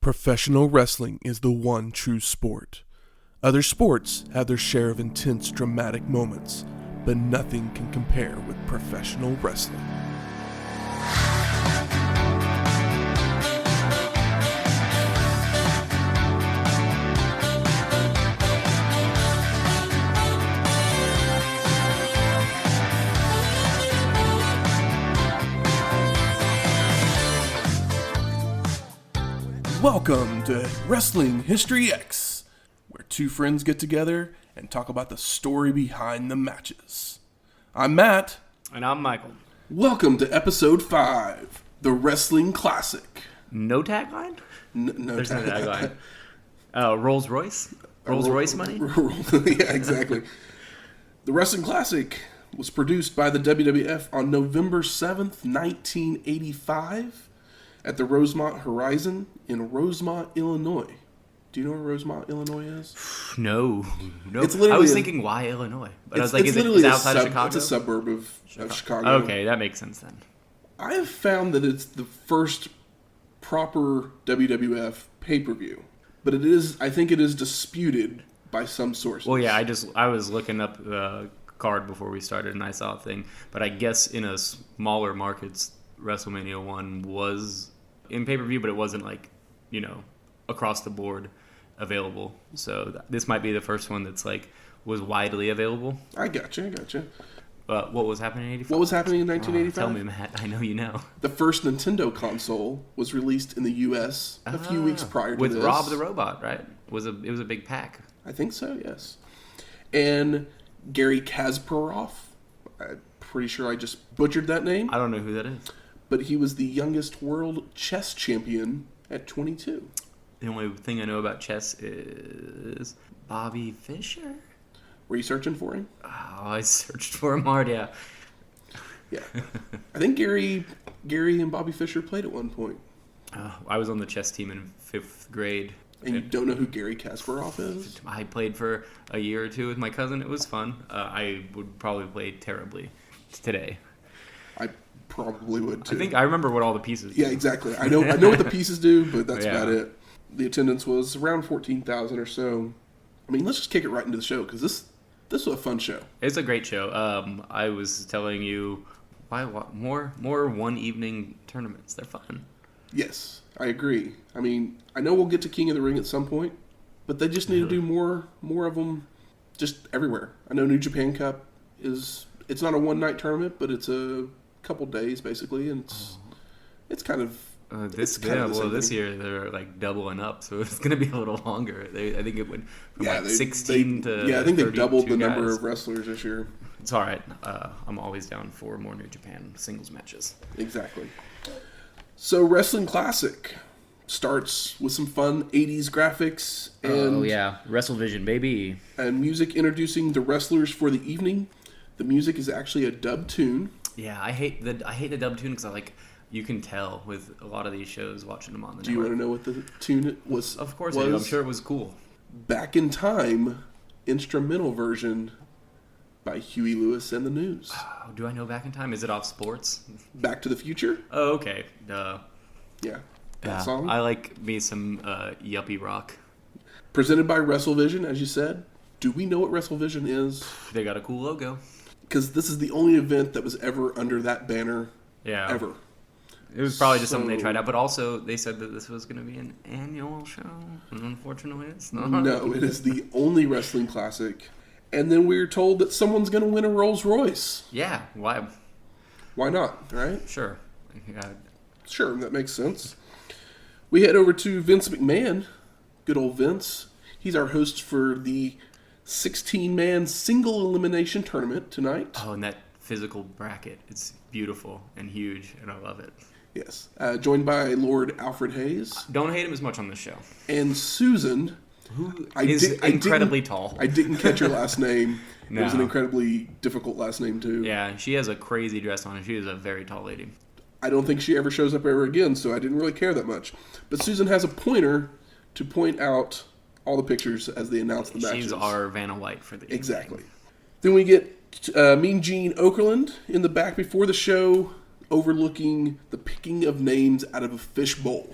Professional wrestling is the one true sport. Other sports have their share of intense, dramatic moments, but nothing can compare with professional wrestling. Welcome to Wrestling History X, where two friends get together and talk about the story behind the matches. I'm Matt. And I'm Michael. Welcome to episode 5, the Wrestling Classic. No tagline? No There's tagline. no tagline. Rolls Royce? Rolls Royce money? Yeah, exactly. The Wrestling Classic was produced by the WWF on November 7th, 1985. At the Rosemont Horizon in Rosemont, Illinois. Do you know where Rosemont, Illinois is? No. It's literally I was thinking, why Illinois? But I was like, is it outside Chicago? It's a suburb of Chicago. Okay, that makes sense then. I have found that it's the first proper WWF pay-per-view. But I think it is disputed by some sources. Well, yeah, I was looking up the card before we started and I saw a thing. But I guess in a smaller markets, WrestleMania 1 was in pay-per-view, but it wasn't like, across the board available. So this might be the first one that's like was widely available. I gotcha. What was happening in 85? What was happening in 1985? Tell me, Matt. I know you know. The first Nintendo console was released in the U.S. a few weeks prior to with this. With Rob the Robot, right? It was a big pack. I think so, yes. And Gary Kasparov. I'm pretty sure I just butchered that name. I don't know who that is. But he was the youngest world chess champion at 22. The only thing I know about chess is Bobby Fischer. Were you searching for him? Oh, I searched for him hard, yeah. Yeah. I think Gary and Bobby Fischer played at one point. I was on the chess team in 5th grade. And you don't know who Gary Kasparov is? I played for a year or two with my cousin. It was fun. I would probably play terribly today. I probably would too. I remember what all the pieces do. Yeah, exactly. I know what the pieces do, but that's about it. The attendance was around 14,000 or so. I mean, let's just kick it right into the show because this was a fun show. It's a great show. I was telling you, why more one evening tournaments? They're fun. Yes, I agree. I mean, I know we'll get to King of the Ring at some point, but they just need to do more of them just everywhere. I know New Japan Cup it's not a one-night tournament, but it's a couple days basically, and it's kind of this year they're like doubling up, so it's going to be a little longer. I think it went from 16 to I think they doubled the guys. number of wrestlers this year. It's all right. I'm always down for more New Japan singles matches. Exactly. So Wrestling Classic starts with some fun 80s graphics and WrestleVision baby, and music introducing the wrestlers for the evening. The music is actually a dub tune. Yeah, I hate the dub tune because you can tell with a lot of these shows watching them on the network. Do you want to know what the tune was? Of course I do. I'm sure it was cool. Back in Time, instrumental version by Huey Lewis and the News. Oh, do I know Back in Time? Is it off Sports? Back to the Future? Oh, okay. Duh. Yeah. That song. I like me some yuppie rock. Presented by WrestleVision, as you said. Do we know what WrestleVision is? They got a cool logo. Because this is the only event that was ever under that banner. Yeah. Ever. It was probably just something they tried out, but also they said that this was going to be an annual show, and unfortunately it's not. No, it is the only wrestling classic. And then we were told that someone's going to win a Rolls Royce. Yeah, why? Why not, right? Sure. Yeah. Sure, that makes sense. We head over to Vince McMahon. Good old Vince. He's our host for the 16-man single elimination tournament tonight. Oh, and that physical bracket. It's beautiful and huge, and I love it. Yes. Joined by Lord Alfred Hayes. Don't hate him as much on this show. And Susan. Who is incredibly tall. I didn't catch her last name. No. It was an incredibly difficult last name, too. Yeah, she has a crazy dress on, and she is a very tall lady. I don't think she ever shows up ever again, so I didn't really care that much. But Susan has a pointer to point out all the pictures as they announce the matches. She's our Vanna White for the evening. Exactly. Then we get Mean Gene Okerlund in the back before the show, overlooking the picking of names out of a fishbowl.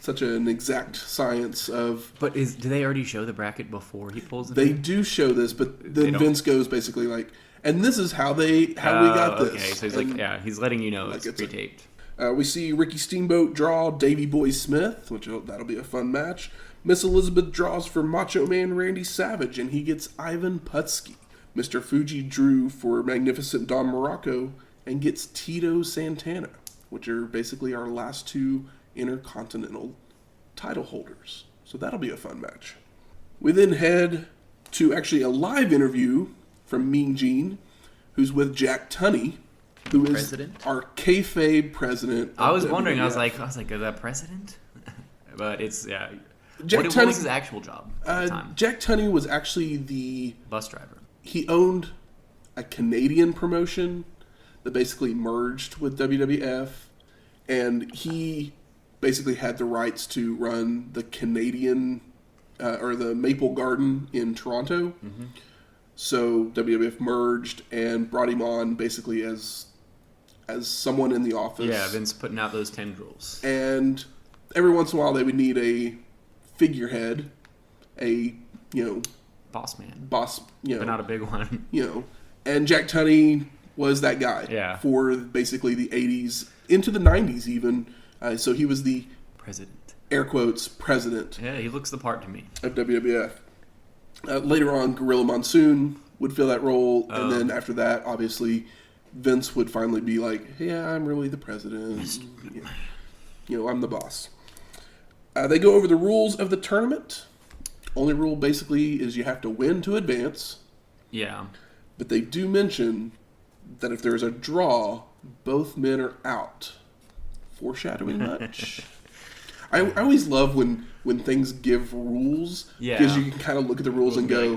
such an exact science of. But do they already show the bracket before he pulls it? They do show this, but then Vince goes basically like, and this is how we got this. Okay, so he's like, he's letting you know like it's pre-taped. We see Ricky Steamboat draw Davey Boy Smith, which that'll be a fun match. Miss Elizabeth draws for Macho Man Randy Savage, and he gets Ivan Putski. Mr. Fuji drew for Magnificent Don Muraco and gets Tito Santana, which are basically our last two Intercontinental title holders. So that'll be a fun match. We then head to actually a live interview from Mean Gene, who's with Jack Tunney, who is president? Our kayfabe president. I was wondering. I was like, is that president? But it's What was his actual job at the time? Jack Tunney was actually the bus driver. He owned a Canadian promotion that basically merged with WWF, and he basically had the rights to run the Canadian or the Maple Garden in Toronto. Mm-hmm. So WWF merged and brought him on basically as someone in the office. Yeah, Vince putting out those tendrils. And every once in a while they would need a figurehead, boss man. Boss, but not a big one. And Jack Tunney was that guy for basically the 80s into the 90s even. So he was the president, air quotes, president. Yeah, he looks the part to me. Of WWF. Later on, Gorilla Monsoon would fill that role, and then after that, obviously, Vince would finally be like, "Yeah, I'm really the president. I'm the boss." They go over the rules of the tournament. Only rule basically is you have to win to advance. Yeah. But they do mention that if there's a draw, both men are out. Foreshadowing much? I always love when things give rules, because you can kind of look at the rules and go,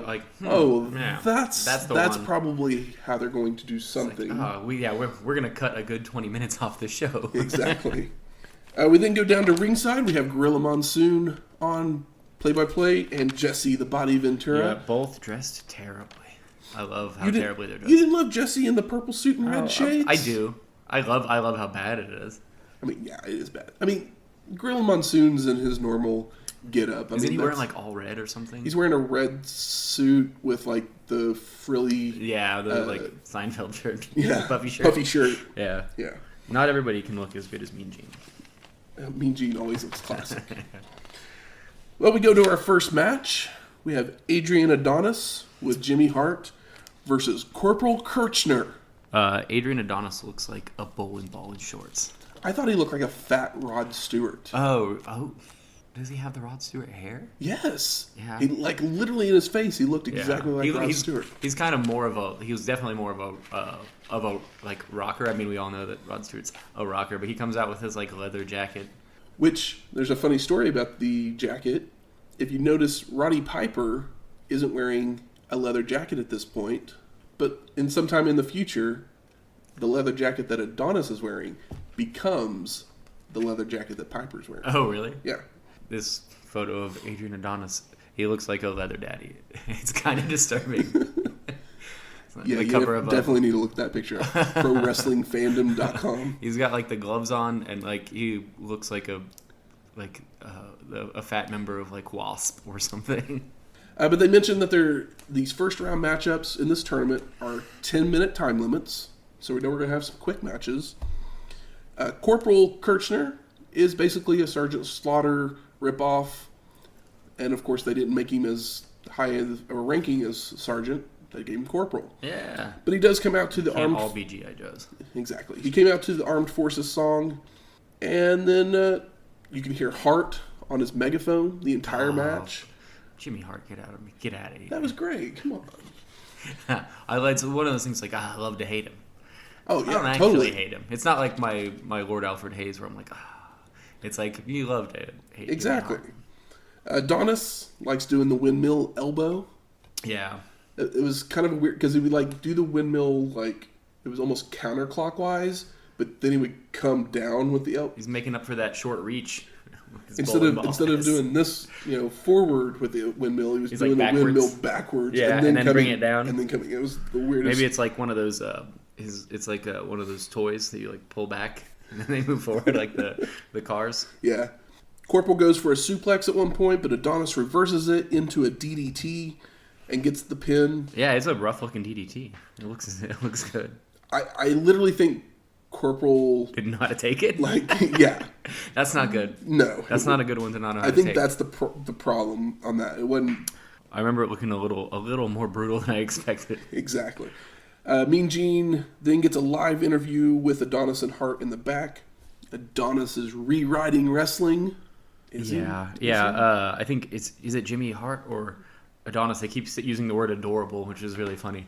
that's probably how they're going to do something. We're going to cut a good 20 minutes off the show. Exactly. We then go down to ringside. We have Gorilla Monsoon on play-by-play and Jesse the Body Ventura. Yeah, both dressed terribly. I love how terribly they're dressed. You didn't love Jesse in the purple suit and red shades? I do. I love how bad it is. I mean, yeah, it is bad. I mean, Gorilla Monsoon's in his normal get-up. Isn't he wearing like all red or something? He's wearing a red suit with like the frilly... Yeah, the like Seinfeld shirt. Yeah, puffy shirt. Yeah. Yeah. Not everybody can look as good as Mean Gene. Mean Gene always looks classic. Well, we go to our first match. We have Adrian Adonis with Jimmy Hart versus Corporal Kirchner. Adrian Adonis looks like a bowling ball in shorts. I thought he looked like a fat Rod Stewart. Oh. Does he have the Rod Stewart hair? Yes. Yeah. He, like, literally in his face, he looked exactly like Rod Stewart. He's kind of more of a... He was definitely more of a like rocker. I mean, we all know that Rod Stewart's a rocker, but he comes out with his like leather jacket. Which, there's a funny story about the jacket. If you notice, Roddy Piper isn't wearing a leather jacket at this point, but sometime in the future, the leather jacket that Adonis is wearing becomes the leather jacket that Piper's wearing. Oh, really? Yeah. This photo of Adrian Adonis, he looks like a leather daddy. It's kind of disturbing. Yeah, you definitely need to look that picture up. ProWrestlingFandom.com. He's got like the gloves on, and like he looks like a fat member of like Wasp or something. But they mentioned that these first round matchups in this tournament are 10-minute time limits, so we know we're going to have some quick matches. Corporal Kirchner is basically a Sergeant Slaughter ripoff, and of course they didn't make him as high a ranking as Sergeant. They gave him Corporal. Yeah. But he does come out to the armed... all be G.I. Joes. Exactly. He came out to the Armed Forces song, and then you can hear Hart on his megaphone the entire match. Jimmy Hart, get out of here. That was great. Come on. It's one of those things like, I love to hate him. Oh, yeah, I don't actually hate him. It's not like my Lord Alfred Hayes where I'm like, It's like, you love to hate exactly. Adonis likes doing the windmill elbow. Yeah. It was kind of weird because he would like do the windmill like it was almost counterclockwise, but then he would come down with the elbow. He's making up for that short reach. Instead of doing this, forward with the windmill, he was doing the windmill backwards. Yeah, and then bring it down. And then coming. It was the weirdest. Maybe it's like one of those. It's like one of those toys that you like pull back and then they move forward like the cars. Yeah. Corporal goes for a suplex at one point, but Adonis reverses it into a DDT and gets the pin. Yeah, it's a rough-looking DDT. It looks good. I literally think Corporal didn't know how to take it. Yeah, that's not good. No, that's not a good one to not know how to take. I think take. that's the problem on that. It wasn't. I remember it looking a little more brutal than I expected. Exactly. Mean Gene then gets a live interview with Adonis and Hart in the back. Adonis is rewriting wrestling. I think is it Jimmy Hart or Adonis? They keep using the word adorable, which is really funny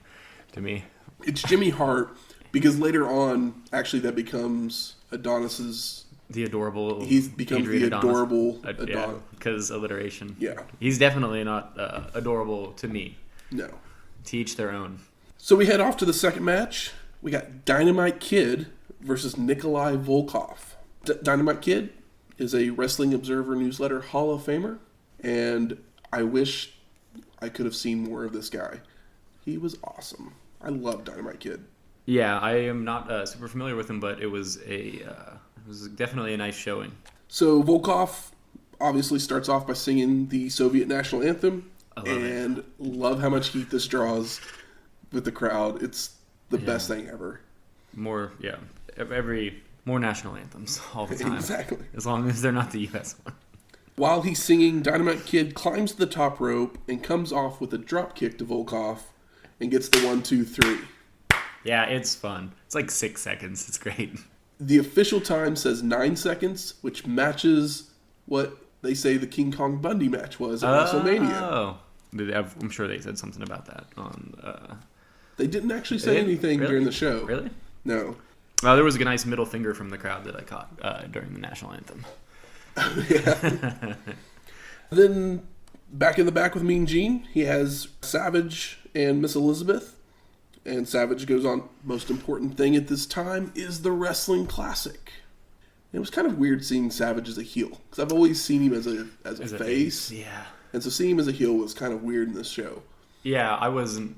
to me. It's Jimmy Hart because later on, actually, that becomes Adonis's. The adorable. He's become Adrian the Adonis. Adorable Adonis. Yeah, because alliteration. Yeah. He's definitely not adorable to me. No. To each their own. So we head off to the second match. We got Dynamite Kid versus Nikolai Volkoff. Dynamite Kid is a Wrestling Observer Newsletter Hall of Famer, and I wish I could have seen more of this guy. He was awesome. I love Dynamite Kid. Yeah, I am not super familiar with him, but it was definitely a nice showing. So Volkoff obviously starts off by singing the Soviet national anthem, love how much heat this draws with the crowd. It's the best thing ever. More national anthems all the time. Exactly. As long as they're not the U.S. one. While he's singing, Dynamite Kid climbs to the top rope and comes off with a drop kick to Volkoff and gets the 1, 2, 3. Yeah, it's fun. It's like 6 seconds. It's great. The official time says 9 seconds, which matches what they say the King Kong Bundy match was at WrestleMania. Oh, I'm sure they said something about that on. They didn't actually say anything during the show. Really? No. There was a nice middle finger from the crowd that I caught during the national anthem. Yeah. Then back in the back with Mean Gene, he has Savage and Miss Elizabeth. And Savage goes on, most important thing at this time is the wrestling classic. And it was kind of weird seeing Savage as a heel, because I've always seen him as a face. Yeah. And so seeing him as a heel was kind of weird in this show. Yeah, I wasn't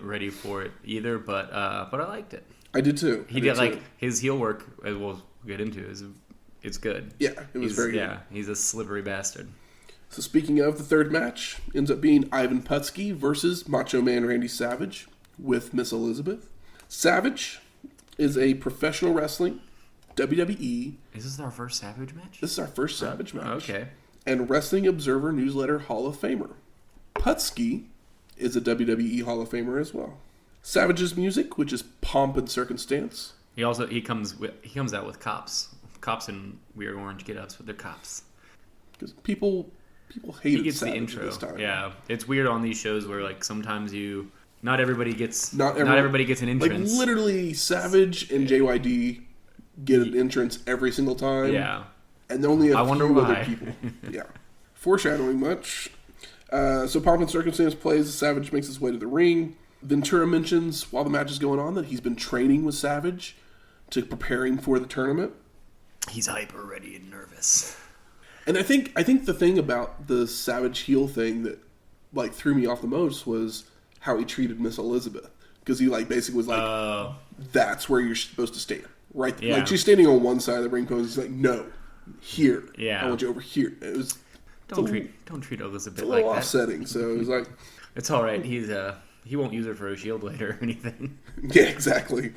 ready for it either, but I liked it. I did too. He did like his heel work, as we'll get into, it's good. Yeah, it was very good. Yeah, he's a slippery bastard. So speaking of, the third match ends up being Ivan Putski versus Macho Man Randy Savage with Miss Elizabeth. Savage is a professional wrestling, WWE. Is this our first Savage match? This is our first Savage match. Okay. And Wrestling Observer Newsletter Hall of Famer. Putski is a WWE Hall of Famer as well. Savage's music, which is Pomp and Circumstance. He comes out with cops in weird orange get-ups, but they're cops. Because people hated gets Savage the intro. at this time. Yeah, it's weird on these shows where like sometimes not everybody gets an entrance. Like literally, Savage and JYD get an entrance every single time. Yeah, and only a few other people. Yeah, foreshadowing much. So Pomp and Circumstance plays. Savage makes his way to the ring. Ventura mentions while the match is going on that he's been training with Savage to preparing for the tournament. He's hyper ready and nervous. And I think the thing about the Savage heel thing that like threw me off the most was how he treated Miss Elizabeth, because he like basically was like, "That's where you're supposed to stand, right?" Yeah. Like she's standing on one side of the ring post. He's like, "No, here. Yeah, I want you over here." It was don't treat Elizabeth like that. It's a little offsetting. So it was like, it's all right. He won't use her for a shield later or anything. Yeah, exactly.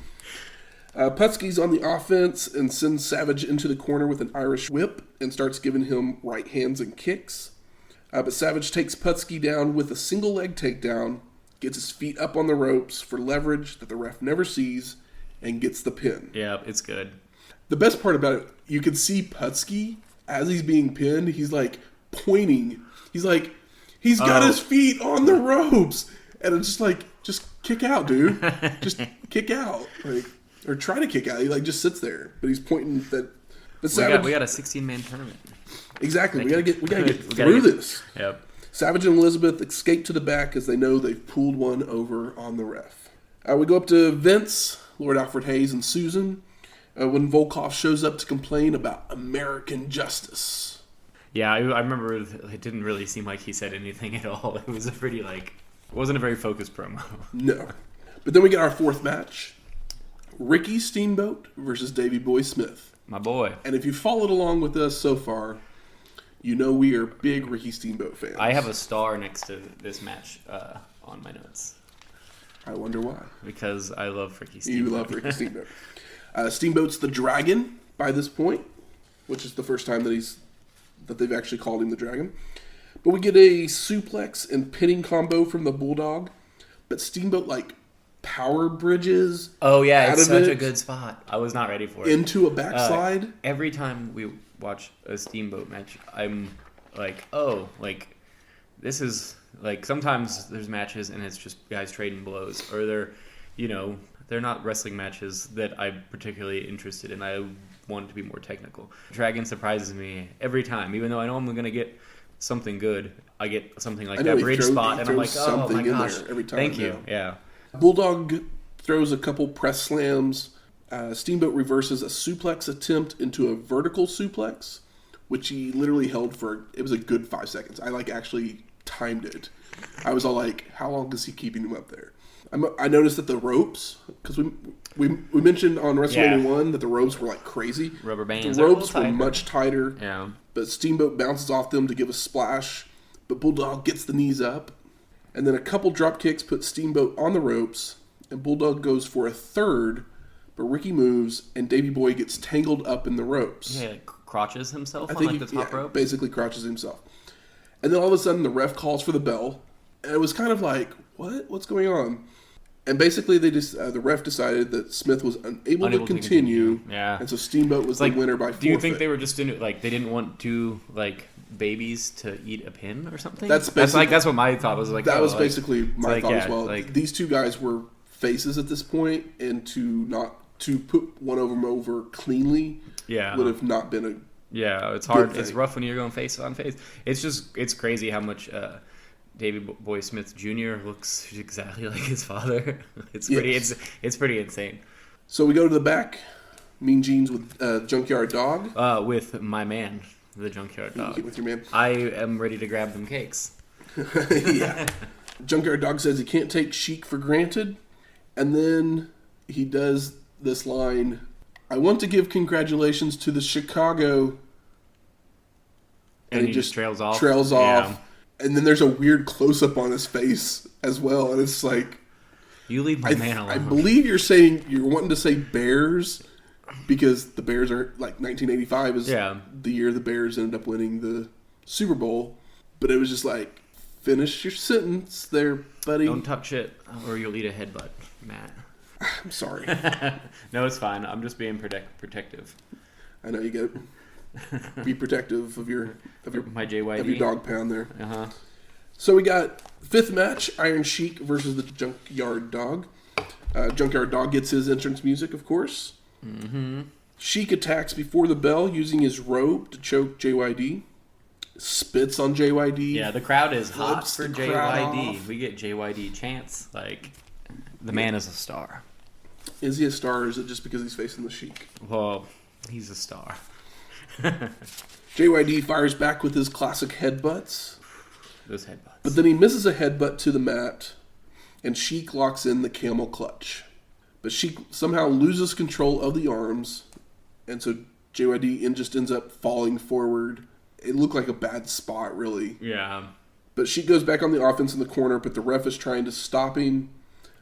Putski's on the offense and sends Savage into the corner with an Irish whip and starts giving him right hands and kicks. But Savage takes Putski down with a single leg takedown, gets his feet up on the ropes for leverage that the ref never sees, and gets the pin. Yeah, it's good. The best part about it, you can see Putski, as he's being pinned, he's like pointing. He's like, he's got his feet on the ropes. And it's just like, just kick out, dude. Just kick out. Like, or try to kick out. He like just sits there, but he's pointing that. But Savage, we got a 16-man tournament. Exactly. We gotta get through this. Yep. Savage and Elizabeth escape to the back as they know they've pulled one over on the ref. We go up to Vince, Lord Alfred Hayes, and Susan when Volkoff shows up to complain about American justice. Yeah, I remember it didn't really seem like he said anything at all. It was it wasn't a very focused promo. No. But then we get our fourth match. Ricky Steamboat versus Davey Boy Smith. My boy. And if you followed along with us so far, you know we are big Ricky Steamboat fans. I have a star next to this match on my notes. I wonder why. Because I love Ricky Steamboat. You love Ricky Steamboat. Steamboat's the Dragon by this point, which is the first time that they've actually called him the Dragon. But we get a suplex and pinning combo from the Bulldog. But Steamboat, power bridges. Oh, yeah, it's such a good spot. I was not ready for it. Into a backslide. Every time we watch a Steamboat match, I'm this is, sometimes there's matches and it's just guys trading blows. Or they're not wrestling matches that I'm particularly interested in. I want it to be more technical. Dragon surprises me every time. Even though I know I'm going to get something good, I get something like that bridge spot, and I'm like, oh my gosh, every time, thank you. Yeah. Bulldog throws a couple press slams. Steamboat reverses a suplex attempt into a vertical suplex, which he literally held it was a good 5 seconds. I actually timed it. I was all like, how long is he keeping him up there? I noticed that the ropes, because we mentioned on WrestleMania 1 that the ropes were crazy. Rubber bands. The ropes were much tighter. Yeah. But Steamboat bounces off them to give a splash. But Bulldog gets the knees up. And then a couple drop kicks put Steamboat on the ropes. And Bulldog goes for a third. But Ricky moves and Davey Boy gets tangled up in the ropes. Yeah, crotches himself on the top rope. Basically crotches himself. And then all of a sudden the ref calls for the bell. And it was kind of like, what? What's going on? And basically, the ref decided that Smith was unable to continue. Yeah. And so Steamboat was the winner by forfeit. Do you think they were just in they didn't want two babies to eat a pin or something? That's what my thought was. That was basically my thought as well. These two guys were faces at this point, and to put one of them over cleanly would have not been a it's hard. It's rough when you're going face on face. It's crazy how much. Davey Boy Smith Jr. looks exactly like his father. It's pretty insane. So we go to the back. Mean Gene's with Junkyard Dog. With my man, the Junkyard Dog. With your man. I am ready to grab them cakes. Yeah. Junkyard Dog says he can't take Shiek for granted. And then he does this line, I want to give congratulations to the Chicago. And he just trails off. Yeah. And then there's a weird close-up on his face as well. And it's like... You leave my man alone. I believe you're wanting to say Bears because the Bears are... 1985 is the year the Bears ended up winning the Super Bowl. But it was just finish your sentence there, buddy. Don't touch it or you'll eat a headbutt, Matt. I'm sorry. No, it's fine. I'm just being protective. I know you get it. Be protective of your my JYD. Of your dog pound there. Uh-huh. So we got fifth match: Iron Sheik versus the Junkyard Dog. Junkyard Dog gets his entrance music, of course. Mm-hmm. Sheik attacks before the bell using his robe to choke JYD. Spits on JYD. Yeah, the crowd is hot for JYD. We get JYD chants. The man is a star. Is he a star, or is it just because he's facing the Sheik? Well, he's a star. JYD fires back with his classic headbutts. Those headbutts. But then he misses a headbutt to the mat, and Sheik locks in the camel clutch. But Sheik somehow loses control of the arms, and so JYD just ends up falling forward. It looked like a bad spot, really. Yeah. But Sheik goes back on the offense in the corner, but the ref is trying to stop him,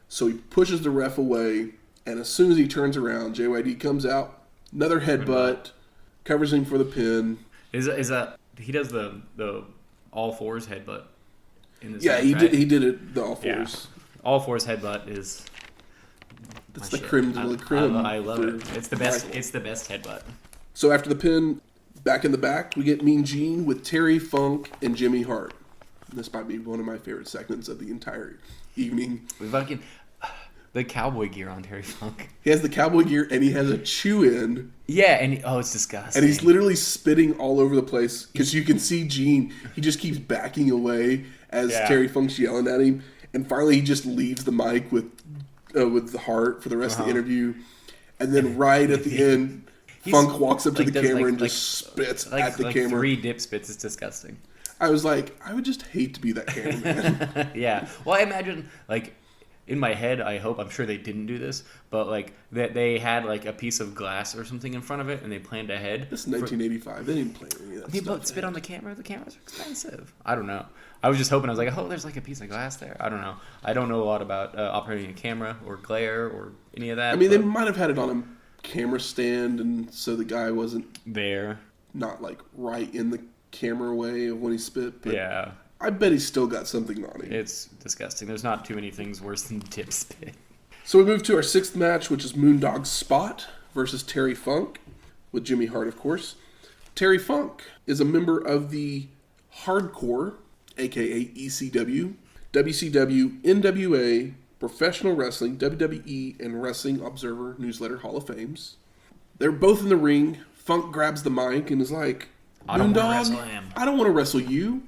so he pushes the ref away, and as soon as he turns around, JYD comes out, another headbutt. Covers him for the pin. Is that he does the all fours headbutt in this? Yeah, match, he did it the all fours. Yeah. All fours headbutt is. That's the creme de la creme. I love it. It's the best. It's the best headbutt. So after the pin, back in the back, we get Mean Gene with Terry Funk and Jimmy Hart. This might be one of my favorite segments of the entire evening. We fucking the cowboy gear on Terry Funk. He has the cowboy gear and he has a chew-in. Yeah, and it's disgusting. And he's literally spitting all over the place because you can see Gene. He just keeps backing away as Terry Funk's yelling at him, and finally he just leaves the mic with the Hart for the rest of the interview, and then right at the end, Funk walks up to the camera and just spits at the camera. 3 dip spits. It's disgusting. I was like, I would just hate to be that cameraman. Yeah. Well, I imagine in my head, I'm sure they didn't do this, but like that they had like a piece of glass or something in front of it and they planned ahead. This is 1985. They didn't plan any of that People stuff. spit on the camera. The cameras are expensive. I don't know. I was just hoping. I was like, oh, there's like a piece of glass there. I don't know. I don't know a lot about operating a camera or glare or any of that. I mean, they might have had it on a camera stand, and so the guy wasn't there. Not like right in the camera way of when he spit. But yeah. I bet he's still got something on him. It's disgusting. There's not too many things worse than tip spit. So we move to our 6th match, which is Moondog Spot versus Terry Funk, with Jimmy Hart, of course. Terry Funk is a member of the Hardcore, a.k.a. ECW, WCW, NWA, Professional Wrestling, WWE, and Wrestling Observer Newsletter Hall of Fames. They're both in the ring. Funk grabs the mic and is like, Moondog, I don't want to wrestle you.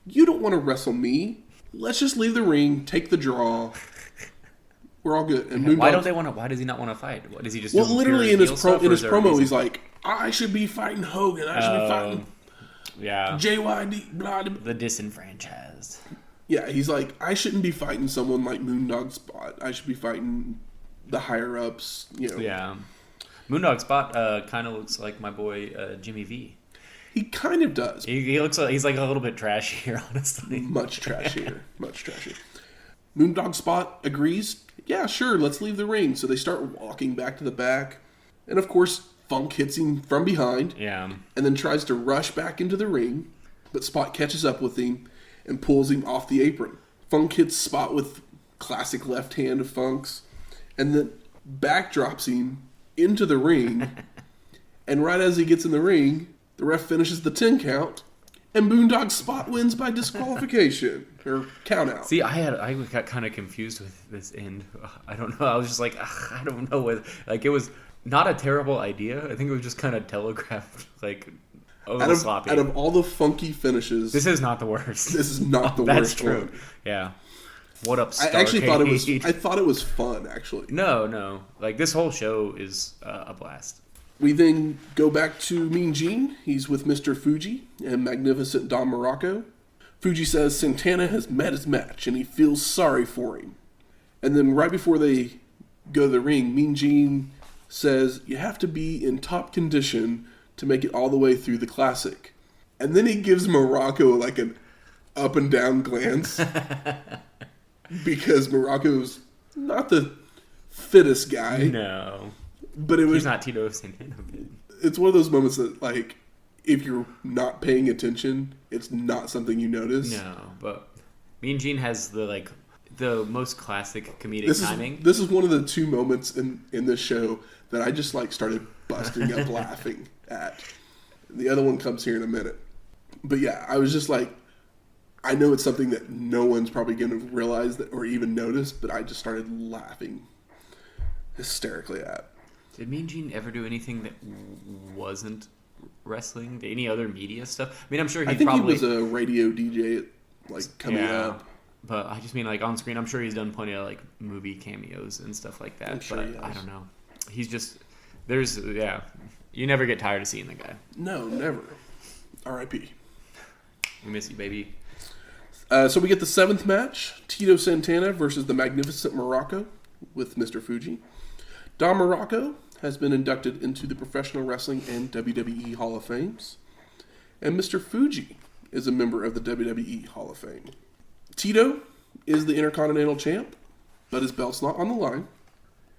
You don't want to wrestle me. Let's just leave the ring, take the draw. We're all good. And why don't they want to? Why does he not want to fight? What does he just? Well, literally in his promo, he's like, "I should be fighting Hogan. I should be fighting, JYD, blah, blah." The disenfranchised. Yeah, he's like, I shouldn't be fighting someone like Moondog Spot. I should be fighting the higher ups. You know. Yeah, Moondog Spot kind of looks like my boy Jimmy V. He kind of does. He looks like he's like a little bit trashier, honestly. Much trashier. Much trashier. Moondog Spot agrees. Yeah, sure, let's leave the ring. So they start walking back to the back. And of course, Funk hits him from behind. Yeah. And then tries to rush back into the ring. But Spot catches up with him and pulls him off the apron. Funk hits Spot with classic left hand of Funk's. And then backdrops him into the ring. And right as he gets in the ring, the ref finishes the 10 count, and Moondog Spot wins by disqualification or count out. See, I got kind of confused with this end. I don't know. I was just like, I don't know what. Like, it was not a terrible idea. I think it was just kind of telegraphed, like a little sloppy. Out of all the funky finishes, this is not the worst. This is not the That's worst. True. One. Yeah. What up, Starcade? I actually thought it was. I thought it was fun. Actually, no. Like this whole show is a blast. We then go back to Mean Gene. He's with Mr. Fuji and Magnificent Don Muraco. Fuji says Santana has met his match and he feels sorry for him. And then right before they go to the ring, Mean Gene says you have to be in top condition to make it all the way through the classic. And then he gives Muraco like an up and down glance because Muraco's not the fittest guy. No. But it was he's not Tito Santana. It's one of those moments that, like, if you're not paying attention, it's not something you notice. No, but Mean Gene has the most classic comedic timing. This is one of the 2 moments in this show that I just like started busting up laughing at. The other one comes here in a minute. But yeah, I was just like, I know it's something that no one's probably going to realize that or even notice, but I just started laughing hysterically at. Did Mean Gene ever do anything that wasn't wrestling? Any other media stuff? I mean, I'm sure he was a radio DJ, coming up. But I just mean, like, on screen, I'm sure he's done plenty of, like, movie cameos and stuff like that. I'm sure but he has. I don't know. He's just, you never get tired of seeing the guy. No, never. R.I.P. We miss you, baby. So we get the 7th match, Tito Santana versus the Magnificent Muraco with Mr. Fuji. Don Muraco has been inducted into the Professional Wrestling and WWE Hall of Fames. And Mr. Fuji is a member of the WWE Hall of Fame. Tito is the Intercontinental Champ, but his belt's not on the line.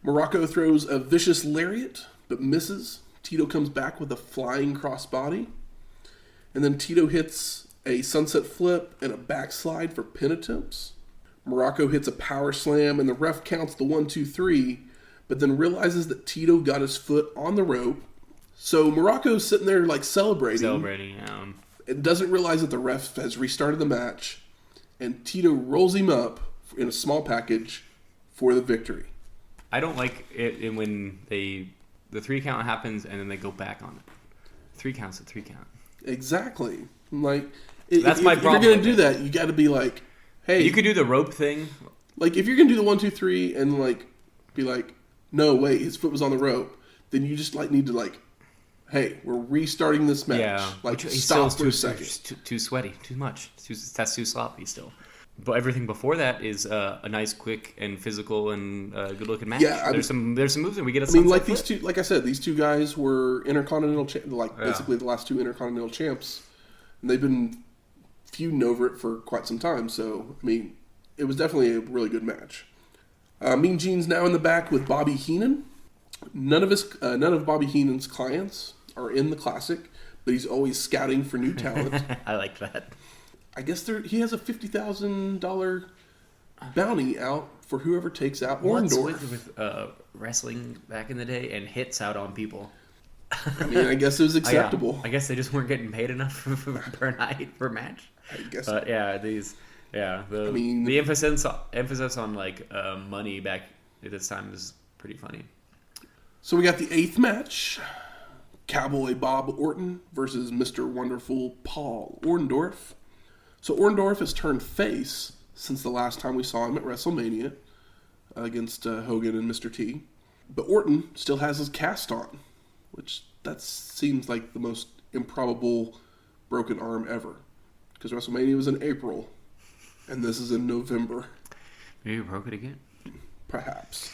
Muraco throws a vicious lariat, but misses. Tito comes back with a flying crossbody. And then Tito hits a sunset flip and a backslide for pin attempts. Muraco hits a power slam, and the ref counts the 1, 2, 3, but then realizes that Tito got his foot on the rope. So Muraco's sitting there like celebrating. And doesn't realize that the ref has restarted the match. And Tito rolls him up in a small package for the victory. I don't like it when the 3 count happens and then they go back on it. 3 counts a 3 count. Exactly. Like, that's my problem. If you're going to do that, you got to be like, hey. You could do the rope thing. Like, if you're going to do the 1, 2, 3 and, like, be like, no, wait, his foot was on the rope, then you just, like, need to, like, hey, we're restarting this match. Yeah. Like, stop for a second. Too sweaty. Too much. That's too sloppy still. But everything before that is a nice, quick, and physical and good-looking match. Yeah, there's some moves, and we get a. Like these two, like I said, these two guys were intercontinental, basically the last two intercontinental champs, and they've been feuding over it for quite some time. So it was definitely a really good match. Mean Gene's now in the back with Bobby Heenan. None of Bobby Heenan's clients are in the Classic, but he's always scouting for new talent. I like that. I guess he has a $50,000 bounty out for whoever takes out Orndorff. What's with wrestling back in the day and hits out on people? I guess it was acceptable. I guess they just weren't getting paid enough per night per match. I guess. But the emphasis on like money back at this time is pretty funny. So we got the 8th match. Cowboy Bob Orton versus Mr. Wonderful Paul Orndorff. So Orndorff has turned face since the last time we saw him at WrestleMania against Hogan and Mr. T. But Orton still has his cast on, which that seems like the most improbable broken arm ever. Because WrestleMania was in April, and this is in November. Maybe you broke it again? Perhaps.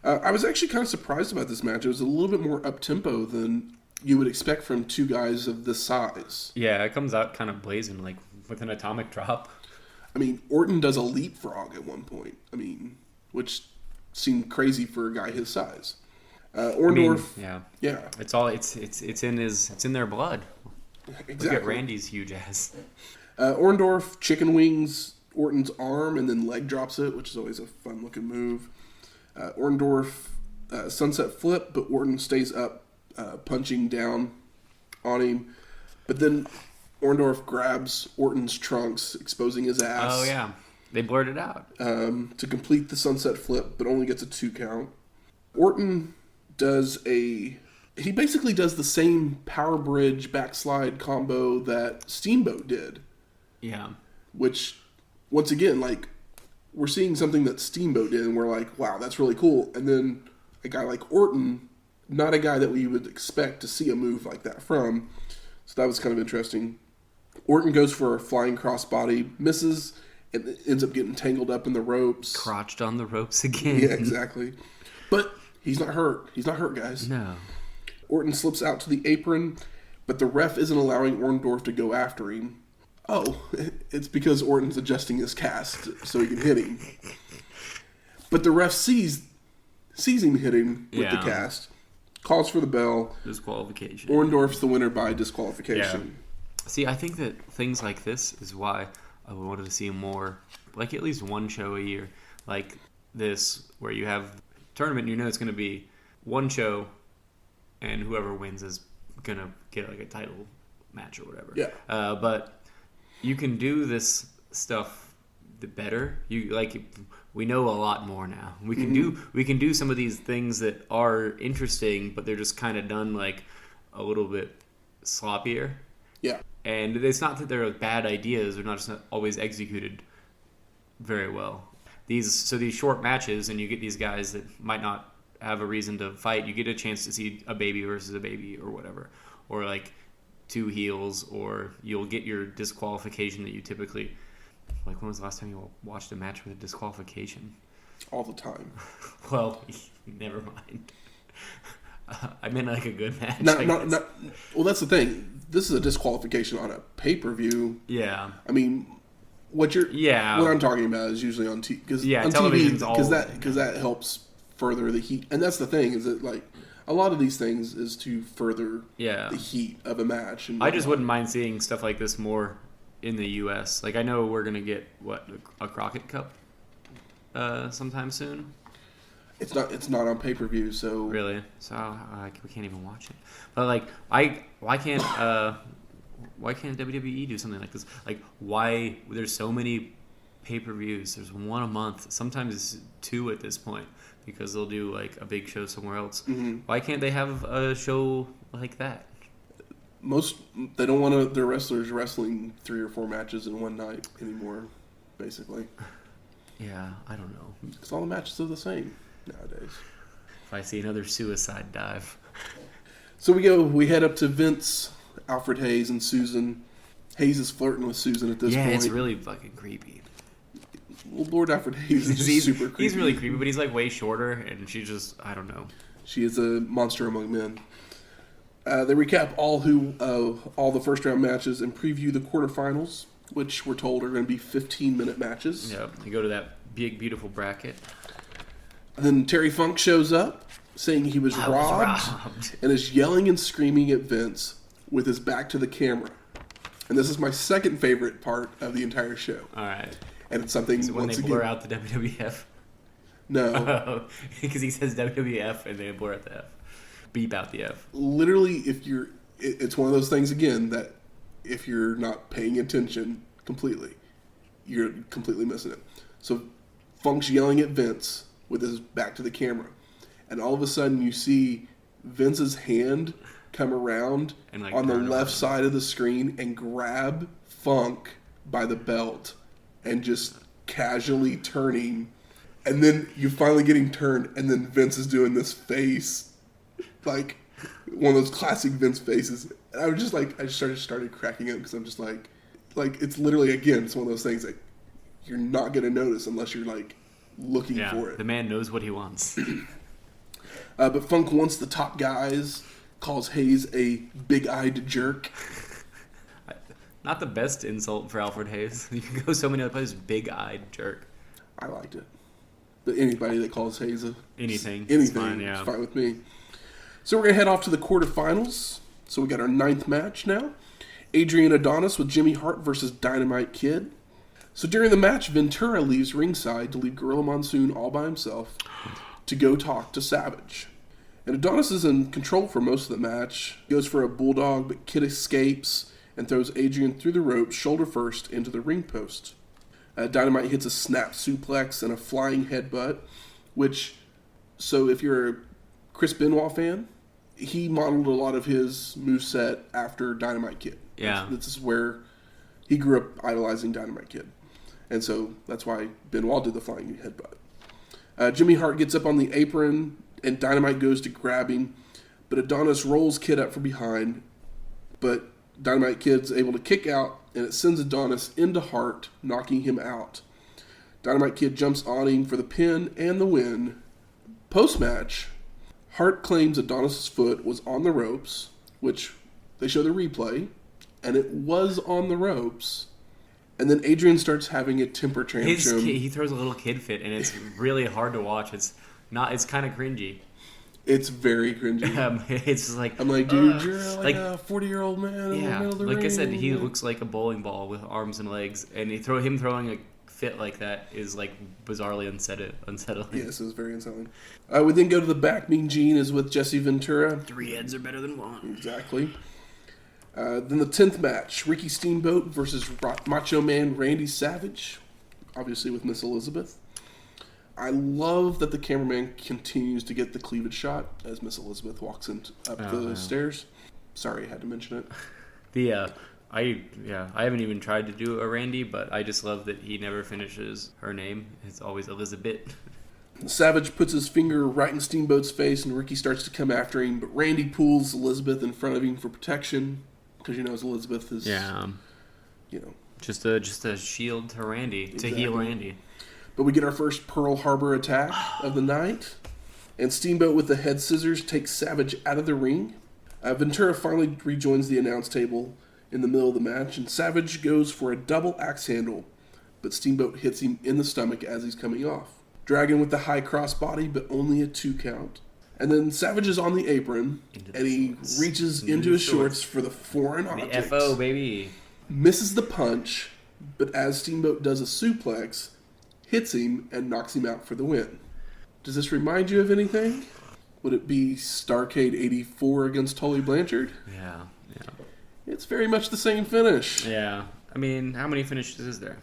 I was actually kind of surprised about this match. It was a little bit more up-tempo than you would expect from two guys of this size. Yeah, it comes out kind of blazing, like with an atomic drop. Orton does a leapfrog at one point. Which seemed crazy for a guy his size. Orndorff, yeah. It's in their blood. Exactly. Look at Randy's huge ass. Orndorff chicken wings Orton's arm and then leg drops it, which is always a fun looking move. Orndorff sunset flip, but Orton stays up, punching down on him. But then Orndorff grabs Orton's trunks, exposing his ass. Oh, yeah. They blurred it out. To complete the sunset flip, but only gets a 2 count. Orton he basically does the same power bridge backslide combo that Steamboat did. Yeah. Which, once again, we're seeing something that Steamboat did, and we're like, wow, that's really cool. And then a guy like Orton, not a guy that we would expect to see a move like that from. So that was kind of interesting. Orton goes for a flying crossbody, misses, and ends up getting tangled up in the ropes. Crotched on the ropes again. Yeah, exactly. But he's not hurt. He's not hurt, guys. No. Orton slips out to the apron, but the ref isn't allowing Orndorff to go after him. Oh, it's because Orton's adjusting his cast so he can hit him. But the ref sees him hit him with the cast, calls for the bell. Disqualification. Orndorff's the winner by disqualification. Yeah. See, I think that things like this is why I wanted to see more, like at least one show a year, like this, where you have a tournament, it's going to be one show, and whoever wins is going to get like a title match or whatever. Yeah. But you can do this stuff better. We know a lot more now. We can do some of these things that are interesting, but they're just kind of done like a little bit sloppier. Yeah. And it's not that they're bad ideas; they're not just not always executed very well. These short matches, and you get these guys that might not have a reason to fight. You get a chance to see a baby versus a baby, or whatever, or like two heels, or you'll get your disqualification that you typically. Like, when was the last time you watched a match with a disqualification? All the time. Well, never mind. I meant like a good match. Well, that's the thing. This is a disqualification on a pay-per-view. Yeah. What I'm talking about is usually on TV. On television's TV, because that helps further the heat. And that's the thing, is that like a lot of these things is to further the heat of a match. And I just wouldn't mind seeing stuff like this more in the U.S. Like, I know we're gonna get a Crockett Cup sometime soon. It's not on pay-per-view, so really, so we can't even watch it. But like, why can't WWE do something like this? Like, why there's so many pay-per-views? There's one a month, sometimes 2 at this point, because they'll do like a big show somewhere else. Mm-hmm. Why can't they have a show like that? They don't want their wrestlers wrestling 3 or 4 matches in one night anymore, basically. Yeah, I don't know. Because all the matches are the same nowadays. If I see another suicide dive. So we head up to Vince, Alfred Hayes, and Susan. Hayes is flirting with Susan at this point. Yeah, it's really fucking creepy. Well, Lord Alfred Hayes is just super creepy. He's really creepy, but he's like way shorter, and she's just, I don't know. She is a monster among men. They recap all the first round matches and preview the quarterfinals, which we're told are going to be 15-minute matches. Yep, you go to that big, beautiful bracket. Then Terry Funk shows up, saying he was robbed, and is yelling and screaming at Vince with his back to the camera. And this is my second favorite part of the entire show. All right. And it's something, Is it when once they again... blur out the WWF? No. Because he says WWF and they blur out the F. Beep out the F. Literally, it's one of those things, again, that if you're not paying attention completely, you're completely missing it. So Funk's yelling at Vince with his back to the camera. And all of a sudden you see Vince's hand come around and like on the left side of the screen and grab Funk by the belt and just casually turning. And then you finally getting turned, and then Vince is doing this face, like one of those classic Vince faces. And I was just like, I just started cracking up because I'm just like it's literally, again, it's one of those things that you're not going to notice unless you're like looking for it. The man knows what he wants. But Funk wants the top guys, calls Hayes a big-eyed jerk. Not the best insult for Alfred Hayes. You can go so many other places. Big-eyed jerk. I liked it. But anybody that calls Hayes anything is fine with me. So we're going to head off to the quarterfinals. So we got our 9th match now. Adrian Adonis with Jimmy Hart versus Dynamite Kid. So during the match, Ventura leaves ringside to leave Gorilla Monsoon all by himself to go talk to Savage. And Adonis is in control for most of the match. He goes for a bulldog, but Kid escapes and throws Adrian through the ropes, shoulder first, into the ring post. Dynamite hits a snap suplex and a flying headbutt, which, so if you're a Chris Benoit fan, he modeled a lot of his moveset after Dynamite Kid. Yeah. This is where he grew up idolizing Dynamite Kid. And so that's why Benoit did the flying headbutt. Jimmy Hart gets up on the apron, and Dynamite goes to grab him, but Adonis rolls Kid up from behind, but Dynamite Kid's able to kick out, and it sends Adonis into Hart, knocking him out. Dynamite Kid jumps on him for the pin and the win. Post-match, Hart claims Adonis' foot was on the ropes, which they show the replay, and it was on the ropes. And then Adrian starts having a temper tantrum. He throws a little kid fit, and it's really hard to watch. It's kind of cringy. It's very cringy. It's like, I'm like, dude, you're like a 40-year-old man in the middle of the ring. Like I said, he looks like a bowling ball with arms and legs, and him throwing a fit like that is like bizarrely unsettling. Yes, it was very unsettling. We then go to the back. Mean Gene is with Jesse Ventura. 3 heads are better than 1. Exactly. Then the 10th match, Ricky Steamboat versus Macho Man Randy Savage, obviously with Miss Elizabeth. I love that the cameraman continues to get the cleavage shot as Miss Elizabeth walks up the stairs. Sorry, I had to mention it. I haven't even tried to do a Randy, but I just love that he never finishes her name. It's always Elizabeth. Savage puts his finger right in Steamboat's face, and Ricky starts to come after him, but Randy pulls Elizabeth in front of him for protection, because Elizabeth is just a shield to Randy, to heal Randy. But we get our first Pearl Harbor attack of the night, and Steamboat with the head scissors takes Savage out of the ring. Ventura finally rejoins the announce table in the middle of the match, and Savage goes for a double axe handle, but Steamboat hits him in the stomach as he's coming off. Dragon with the high crossbody, but only a 2 count. And then Savage is on the apron, and he reaches into his shorts for the foreign object. The FO, baby. Misses the punch, but as Steamboat does a suplex, hits him and knocks him out for the win. Does this remind you of anything? Would it be Starrcade 84 against Tully Blanchard? Yeah. It's very much the same finish. Yeah. I mean, how many finishes is there?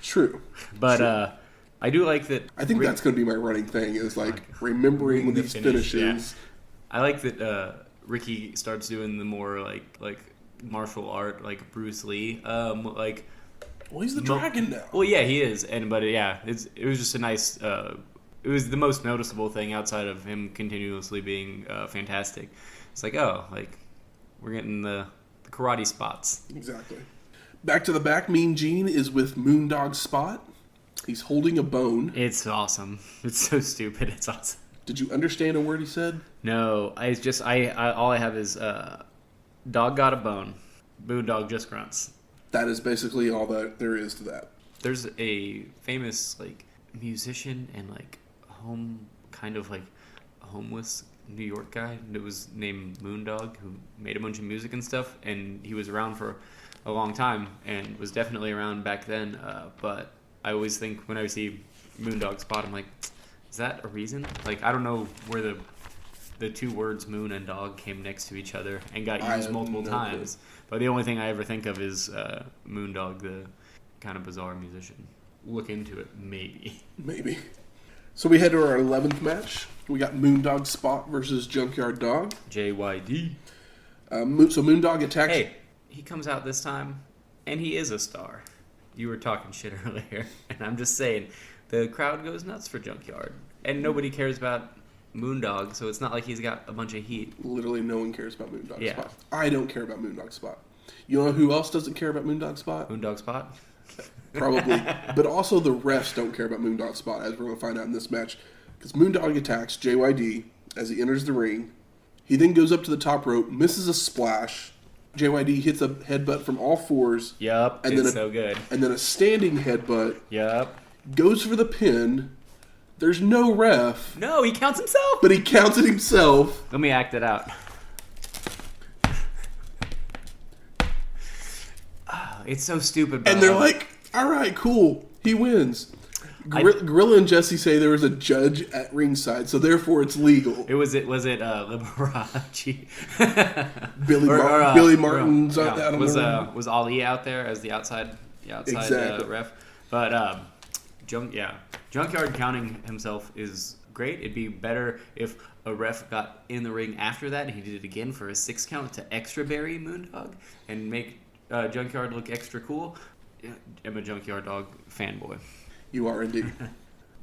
True. But I do like that. I think that's going to be my running thing, is like remembering these finishes. Yeah. I like that Ricky starts doing the more like martial art, like Bruce Lee. Well, he's the dragon now. Well, yeah, he is. It was just a nice. It was the most noticeable thing outside of him continuously being fantastic. It's like, we're getting the karate spots. Exactly. Back to the back, Mean Gene is with Moondog Spot. He's holding a bone. It's awesome. It's so stupid. It's awesome. Did you understand a word he said? No, all I have is dog got a bone. Moondog just grunts. That is basically all that there is to that. There's a famous musician and homeless New York guy that was named Moondog who made a bunch of music and stuff, and he was around for a long time and was definitely around back then. But I always think when I see Moondog spot, I'm like, is that a reason? I don't know where the two words moon and dog came next to each other and got used multiple times. But the only thing I ever think of is Moondog, the kind of bizarre musician. Look into it, maybe. Maybe. So we head to our 11th match. We got Moondog Spot versus Junkyard Dog. JYD. So Moondog attacks... Hey, he comes out this time, and he is a star. You were talking shit earlier, and I'm just saying, the crowd goes nuts for Junkyard. And nobody cares about Moondog, so it's not like he's got a bunch of heat. Literally no one cares about Moondog Spot. I don't care about Moondog Spot. You know who else doesn't care about Moondog Spot? Moondog Spot? Probably. But also the refs don't care about Moondog Spot, as we're going to find out in this match. Because Moondog attacks JYD as he enters the ring. He then goes up to the top rope, misses a splash. JYD hits a headbutt from all fours. Yup, and it's so good. And then a standing headbutt. Yup. Goes for the pin. There's no ref. No, he counts himself. But he counts it himself. Let me act it out. It's so stupid, bro. And they're like, all right, cool. He wins. Gorilla and Jesse say there was a judge at ringside, so therefore it's legal. Was it Liberace? Billy Martin's out on the ring. Was Ali out there as the outside exactly. ref? But Junkyard counting himself is great. It'd be better if a ref got in the ring after that and he did it again for a 6 count to extra bury Moondog and make Junkyard look extra cool. I'm a Junkyard Dog fanboy. You are indeed.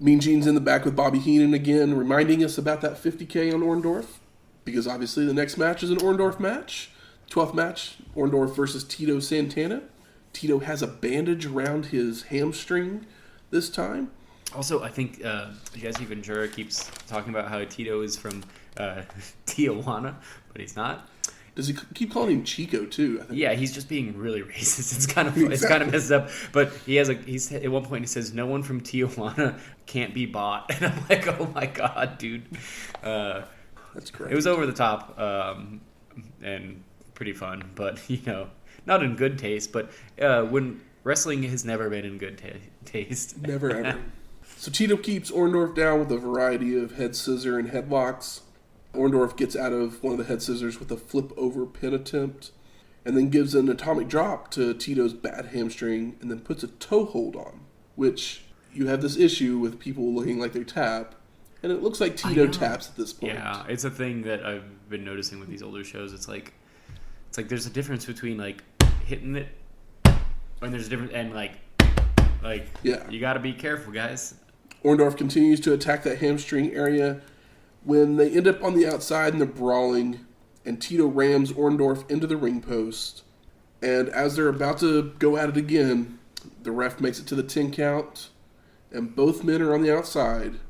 Mean Gene's in the back with Bobby Heenan again, reminding us about that $50K on Orndorff. Because obviously the next match is an Orndorff match. 12th match, Orndorff versus Tito Santana. Tito has a bandage around his hamstring this time. Also, I think Jesse Ventura keeps talking about how Tito is from Tijuana, but he's not. Does he keep calling him Chico too? I think. Yeah, he's just being really racist. It's kind of messed up. But he's at one point he says no one from Tijuana can't be bought, and I'm like, oh my god, dude. That's great. It was over the top and pretty fun, but not in good taste. But when wrestling has never been in good taste, never ever. So Tito keeps Orndorff down with a variety of head scissor and headlocks. Orndorff gets out of one of the head scissors with a flip-over pin attempt, and then gives an atomic drop to Tito's bad hamstring, and then puts a toe hold on, which you have this issue with people looking like they tap, and it looks like Tito taps at this point. Yeah, it's a thing that I've been noticing with these older shows. It's like there's a difference between hitting it, and there's a difference, and you got to be careful, guys. Orndorff continues to attack that hamstring area. When they end up on the outside and they're brawling, and Tito rams Orndorff into the ring post, and as they're about to go at it again, the ref makes it to the 10 count, and both men are on the outside,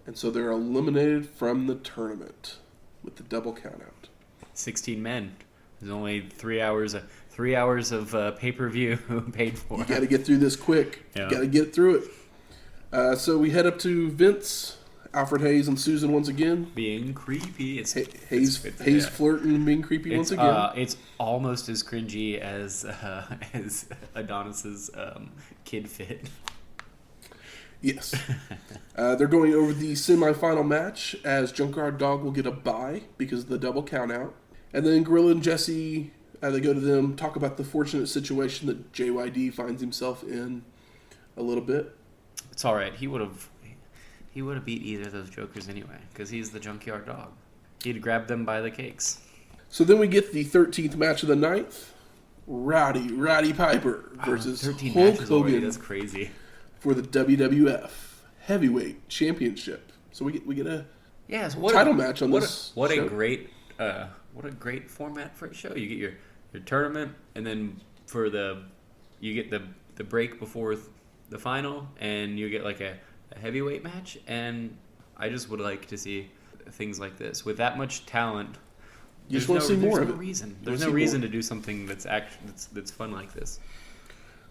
and so they're eliminated from the tournament with the double count out. 16 men. There's only 3 hours of pay-per-view paid for. You got to get through this quick. Yeah. You got to get through it. So we head up to Vince, Alfred Hayes, and Susan once again. Being creepy. Hayes flirting and being creepy once again. It's almost as cringy as Adonis's kid fit. Yes. They're going over the semifinal match as Junkyard Dog will get a bye because of the double count out. And then Gorilla and Jesse, they go to them, talk about the fortunate situation that JYD finds himself in a little bit. It's all right. He would have beat either of those jokers anyway, because he's the Junkyard Dog. He'd grab them by the cakes. So then we get the 13th match of the night. Roddy Piper versus 13 Hulk matches already. Hogan. That's crazy. For the WWF Heavyweight Championship. So we get a title match on this What show. a great format for a show. You get your tournament, and then you get the break before the final, and you get like a heavyweight match. And I just would like to see things like this with that much talent. You just want to see more of it. There's no reason to do something that's fun like this.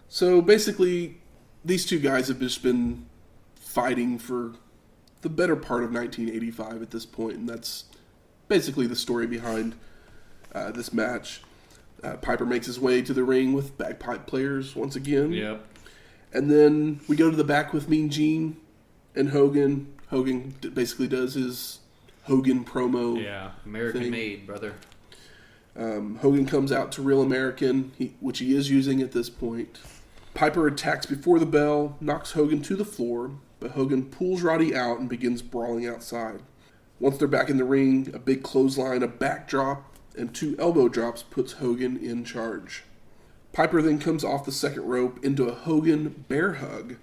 So basically, these two guys have just been fighting for the better part of 1985 at this point, and that's basically the story behind this match. Piper makes his way to the ring with bagpipe players once again. Yep. And then we go to the back with Mean Gene and Hogan. Hogan basically does his Hogan promo. Yeah, American made, brother. Hogan comes out to Real American, which he is using at this point. Piper attacks before the bell, knocks Hogan to the floor, but Hogan pulls Roddy out and begins brawling outside. Once they're back in the ring, a big clothesline, a backdrop, and 2 elbow drops puts Hogan in charge. Piper then comes off the second rope into a Hogan bear hug,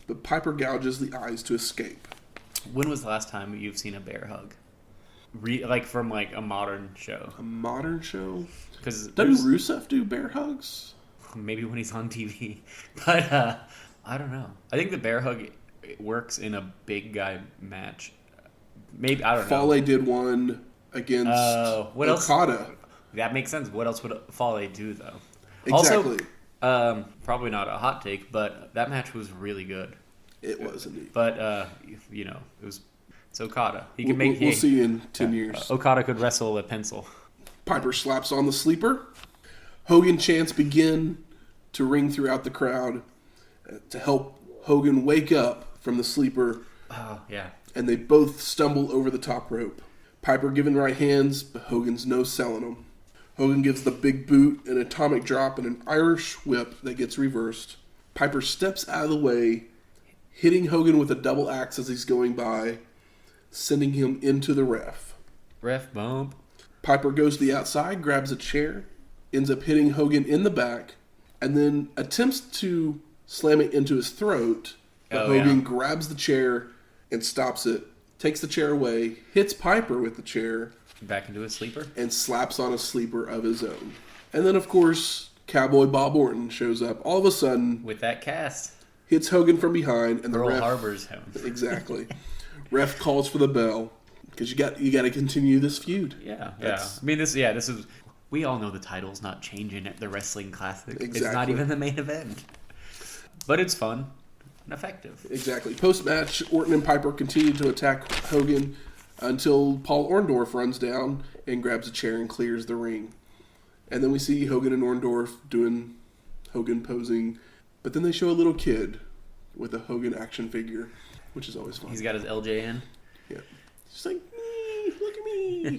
but Piper gouges the eyes to escape. When was the last time you've seen a bear hug? Like from like a modern show? A modern show? Because doesn't Rusev do bear hugs? Maybe when he's on TV. But I don't know. I think the bear hug works in a big guy match. Maybe, I don't know. Fale did one against Okada. Else? That makes sense. What else would Fale do, though? Exactly. Also, probably not a hot take, but that match was really good. It was indeed. But, it's Okada. He can we'll see in 10 years. Okada could wrestle a pencil. Piper slaps on the sleeper. Hogan chants begin to ring throughout the crowd to help Hogan wake up from the sleeper. Oh, yeah. And they both stumble over the top rope. Piper giving right hands, but Hogan's no selling them. Hogan gives the big boot, an atomic drop, and an Irish whip that gets reversed. Piper steps out of the way, hitting Hogan with a double axe as he's going by, sending him into the ref. Ref bump. Piper goes to the outside, grabs a chair, ends up hitting Hogan in the back, and then attempts to slam it into his throat, but Hogan grabs the chair and stops it, takes the chair away, hits Piper with the chair. Back into a sleeper? And slaps on a sleeper of his own. And then, of course, Cowboy Bob Orton shows up all of a sudden. With that cast. Hits Hogan from behind. And Pearl the ref harbors him. Exactly. Ref calls for the bell. Because you got to continue this feud. Yeah. I mean, this is... We all know the title's not changing at the Wrestling Classic. Exactly. It's not even the main event. But it's fun and effective. Exactly. Post-match, Orton and Piper continue to attack Hogan until Paul Orndorff runs down and grabs a chair and clears the ring. And then we see Hogan and Orndorff doing Hogan posing. But then they show a little kid with a Hogan action figure, which is always fun. He's got his LJ in. Yeah. Just like, look at me.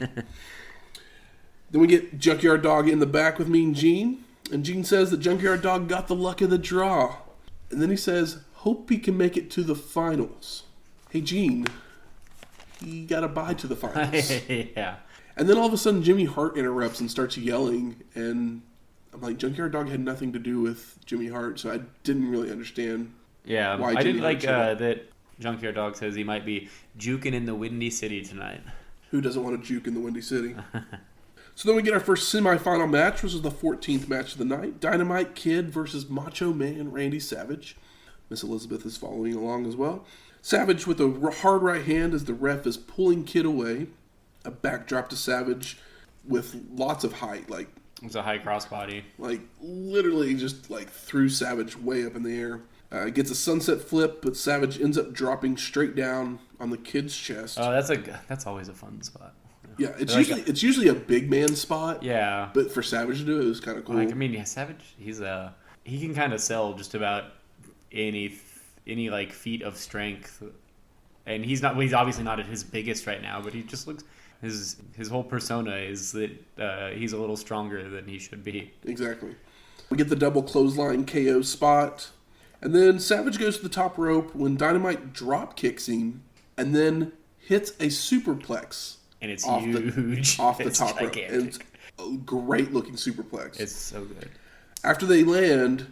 Then we get Junkyard Dog in the back with Mean Gene. And Gene says that Junkyard Dog got the luck of the draw. And then he says, hope he can make it to the finals. Hey, Gene, he got a bye to the finals. Yeah. And then all of a sudden, Jimmy Hart interrupts and starts yelling. And I'm like, Junkyard Dog had nothing to do with Jimmy Hart, so I didn't really understand. Yeah, why I Jimmy didn't like Hart that Junkyard Dog says he might be juking in the Windy City tonight. Who doesn't want to juke in the Windy City? So then we get our first semifinal match, which is the 14th match of the night. Dynamite Kid versus Macho Man Randy Savage. Miss Elizabeth is following along as well. Savage with a hard right hand as the ref is pulling Kid away. A backdrop to Savage with lots of height. It's a high crossbody. Literally just threw Savage way up in the air. Gets a sunset flip, but Savage ends up dropping straight down on the Kid's chest. Oh, that's always a fun spot. Yeah, it's usually a big man spot. Yeah, but for Savage to do it was kind of cool. Savage, he can kind of sell just about any feat of strength, and he's obviously not at his biggest right now, but he just looks his whole persona is that he's a little stronger than he should be. Exactly. We get the double clothesline KO spot, and then Savage goes to the top rope when Dynamite drop kicks him, and then hits a superplex. And it's huge. Off the top rope. And it's a great looking superplex. It's so good. After they land,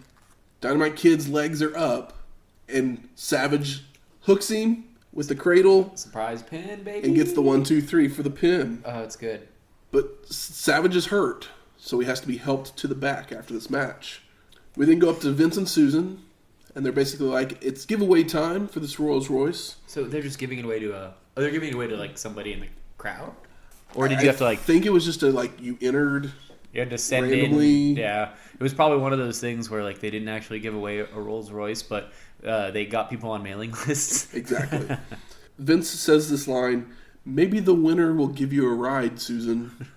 Dynamite Kid's legs are up, and Savage hooks him with the cradle. Surprise pin, baby. And gets the 1, 2, 3 for the pin. Oh, it's good. But Savage is hurt, so he has to be helped to the back after this match. We then go up to Vince and Susan And they're basically like, it's giveaway time for this Rolls Royce. So they're just giving it away to they're giving it away to like somebody in the crowd? Or did you have to like... I think it was just you entered... You had to send randomly. in... Yeah. It was probably one of those things where like they didn't actually give away a Rolls Royce, but they got people on mailing lists. Exactly. Vince says this line, maybe the winner will give you a ride, Susan.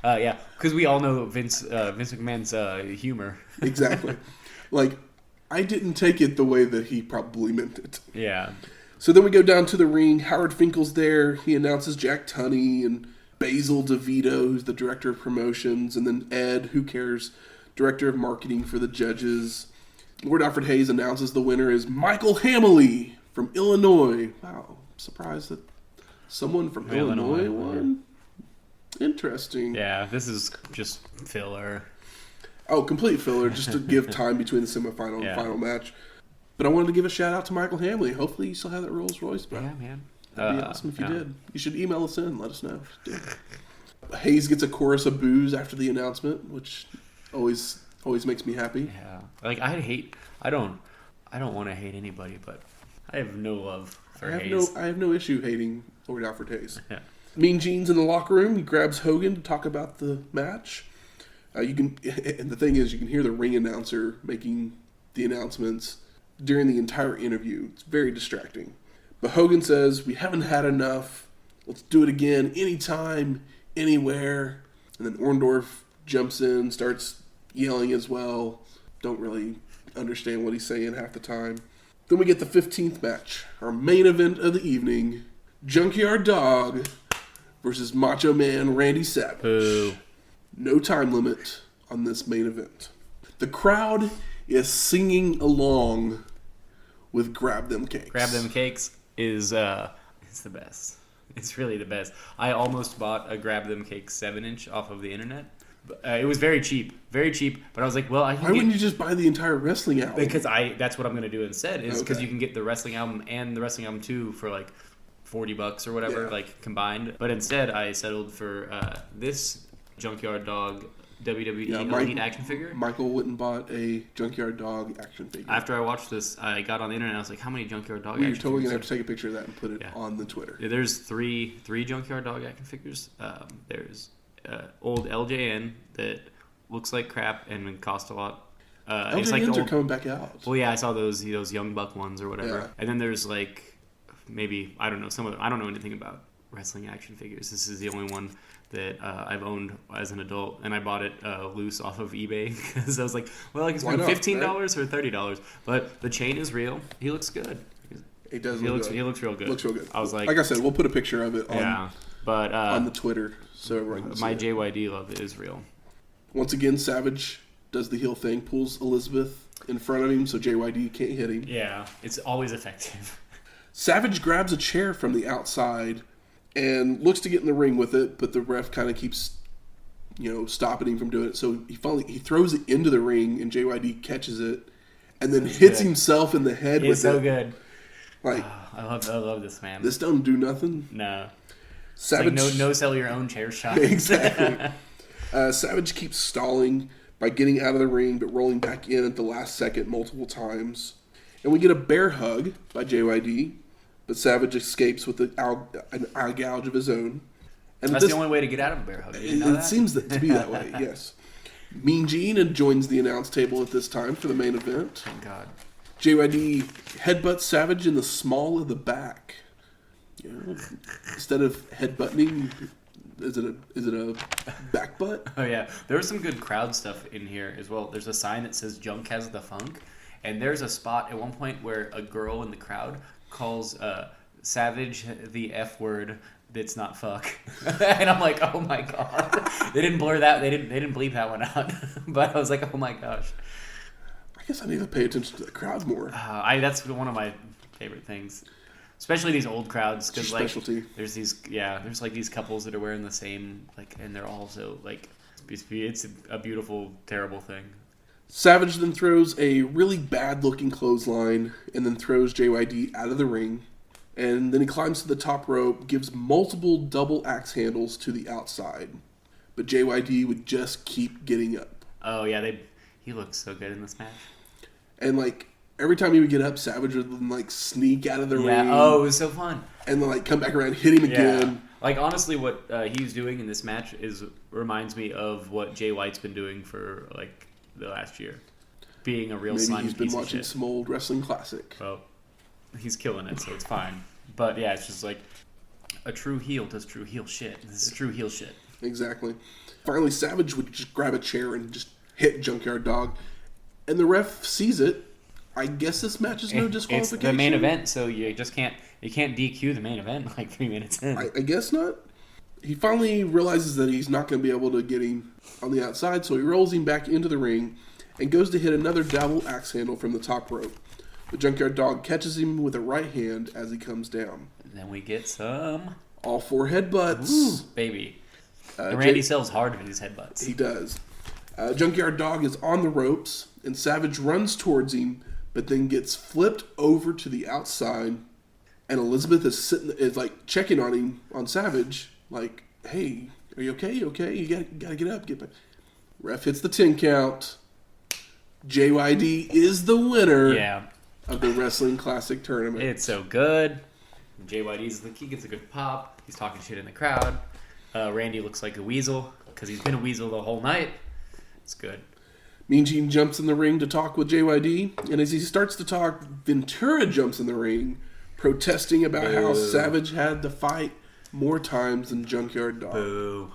Yeah, because we all know Vince McMahon's humor. Exactly. I didn't take it the way that he probably meant it. Yeah. So then we go down to the ring. Howard Finkel's there. He announces Jack Tunney and Basil DeVito, who's the director of promotions, and then Ed, who cares, director of marketing for the judges. Lord Alfred Hayes announces the winner is Michael Hamley from Illinois. Wow, surprised that someone from Illinois won. Interesting. Yeah, this is just filler. Oh, complete filler, just to give time between the semifinal and final match. But I wanted to give a shout out to Michael Hamley. Hopefully you still have that Rolls Royce, bro. Yeah, man. That'd be awesome if you did. You should email us in. Let us know if you did. Hayes gets a chorus of boos after the announcement, which always makes me happy. Yeah. I don't want to hate anybody, but I have no love for Hayes. I have no issue hating Lord Alfred Hayes. Yeah. Mean Gene's in the locker room. He grabs Hogan to talk about the match. And the thing is, you can hear the ring announcer making the announcements during the entire interview. It's very distracting. But Hogan says, we haven't had enough. Let's do it again, anytime, anywhere. And then Orndorff jumps in, starts yelling as well. Don't really understand what he's saying half the time. Then we get the 15th match, our main event of the evening. Junkyard Dog versus Macho Man Randy Savage. Boo. No time limit on this main event. The crowd is singing along with Grab Them Cakes. Grab Them Cakes is the best. It's really the best. I almost bought a Grab Them Cakes 7-inch off of the internet. It was very cheap, but I was like, well, I can Why wouldn't you just buy the entire wrestling album? Because that's what I'm going to do instead, is because you can get the wrestling album and the wrestling album 2 for like $40 or whatever, combined. But instead, I settled for this Junkyard Dog WWE Elite action figure. Michael went and bought a Junkyard Dog action figure. After I watched this, I got on the internet and I was like, how many Junkyard Dog action figures? You're totally going to have to take a picture of that and put it on the Twitter. Yeah, there's three Junkyard Dog action figures. There's old LJN that looks like crap and cost a lot. LJNs are coming back out. Well, yeah, I saw those Young Buck ones or whatever. Yeah. And then there's maybe, I don't know, I don't know anything about wrestling action figures. This is the only one that I've owned as an adult, and I bought it loose off of eBay because I was like, well, I can spend $15 or $30, but the chain is real. He looks good. He does. He looks real good. Looks real good. I was like I said, we'll put a picture of it on the Twitter so everyone can see my it. JYD love is real. Once again, Savage does the heel thing, pulls Elizabeth in front of him so JYD can't hit him. Yeah, it's always effective. Savage grabs a chair from the outside and looks to get in the ring with it, but the ref kind of keeps, stopping him from doing it. So he throws it into the ring, and JYD catches it, and then hits himself in the head with it. It's so good. I love this, man. This don't do nothing. No. Savage, it's like no sell your own chair shot. Exactly. Savage keeps stalling by getting out of the ring, but rolling back in at the last second multiple times. And we get a bear hug by JYD. But Savage escapes with an eye gouge of his own. And that's the only way to get out of a bear hug. It seems to be that way, yes. Mean Gene joins the announce table at this time for the main event. Thank God. JYD headbutts Savage in the small of the back. Instead of headbutting, is it a back butt? Oh, yeah. There was some good crowd stuff in here as well. There's a sign that says Junk has the funk. And there's a spot at one point where a girl in the crowd calls Savage the F word that's not fuck. And I'm like, oh my God. They didn't blur that. They didn't bleep that one out. But I was like, oh my gosh. I guess I need to pay attention to the crowd more. That's one of my favorite things. Especially these old crowds. Because there's these couples that are wearing the same, and they're also it's a beautiful, terrible thing. Savage then throws a really bad-looking clothesline and then throws JYD out of the ring. And then he climbs to the top rope, gives multiple double axe handles to the outside. But JYD would just keep getting up. Oh, yeah, he looks so good in this match. And, like, every time he would get up, Savage would, like, sneak out of the ring. Oh, it was so fun. And then, like, come back around, hit him again. Like, honestly, what he's doing in this match reminds me of what Jay White's been doing for, like, the last year. Being a real Maybe slimy he's been piece of watching shit. some old wrestling classic. Well, he's killing it, so it's fine. But, yeah, it's just like, a true heel does true heel shit. This is true heel shit. Exactly. Finally, Savage would just grab a chair and just hit Junkyard Dog. And the ref sees it. I guess this match is no disqualification. It's the main event, so you can't DQ the main event like 3 minutes in. I guess not. He finally realizes that he's not going to be able to get him on the outside, so he rolls him back into the ring and goes to hit another double axe handle from the top rope. The Junkyard Dog catches him with a right hand as he comes down. And then we get some... All 4 headbutts. Ooh, baby. And Randy sells hard with his headbutts. He does. Junkyard Dog is on the ropes, and Savage runs towards him, but then gets flipped over to the outside, and Elizabeth is like checking on him, on Savage, like, hey, are you okay? You okay? You gotta get up, get back. Ref hits the 10 count. JYD is the winner of the Wrestling Classic Tournament. It's so good. He gets a good pop. He's talking shit in the crowd. Randy looks like a weasel, because he's been a weasel the whole night. It's good. Mean Gene jumps in the ring to talk with JYD, and as he starts to talk, Ventura jumps in the ring, protesting about how Savage had to fight more times than Junkyard Dog. Boo.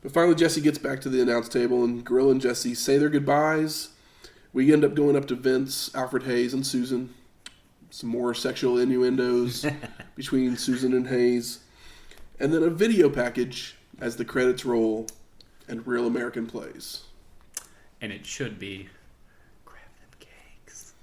But finally, Jesse gets back to the announce table, and Gorilla and Jesse say their goodbyes. We end up going up to Vince, Alfred Hayes, and Susan. Some more sexual innuendos between Susan and Hayes. And then a video package as the credits roll and Real American plays. And it should be grab them cakes.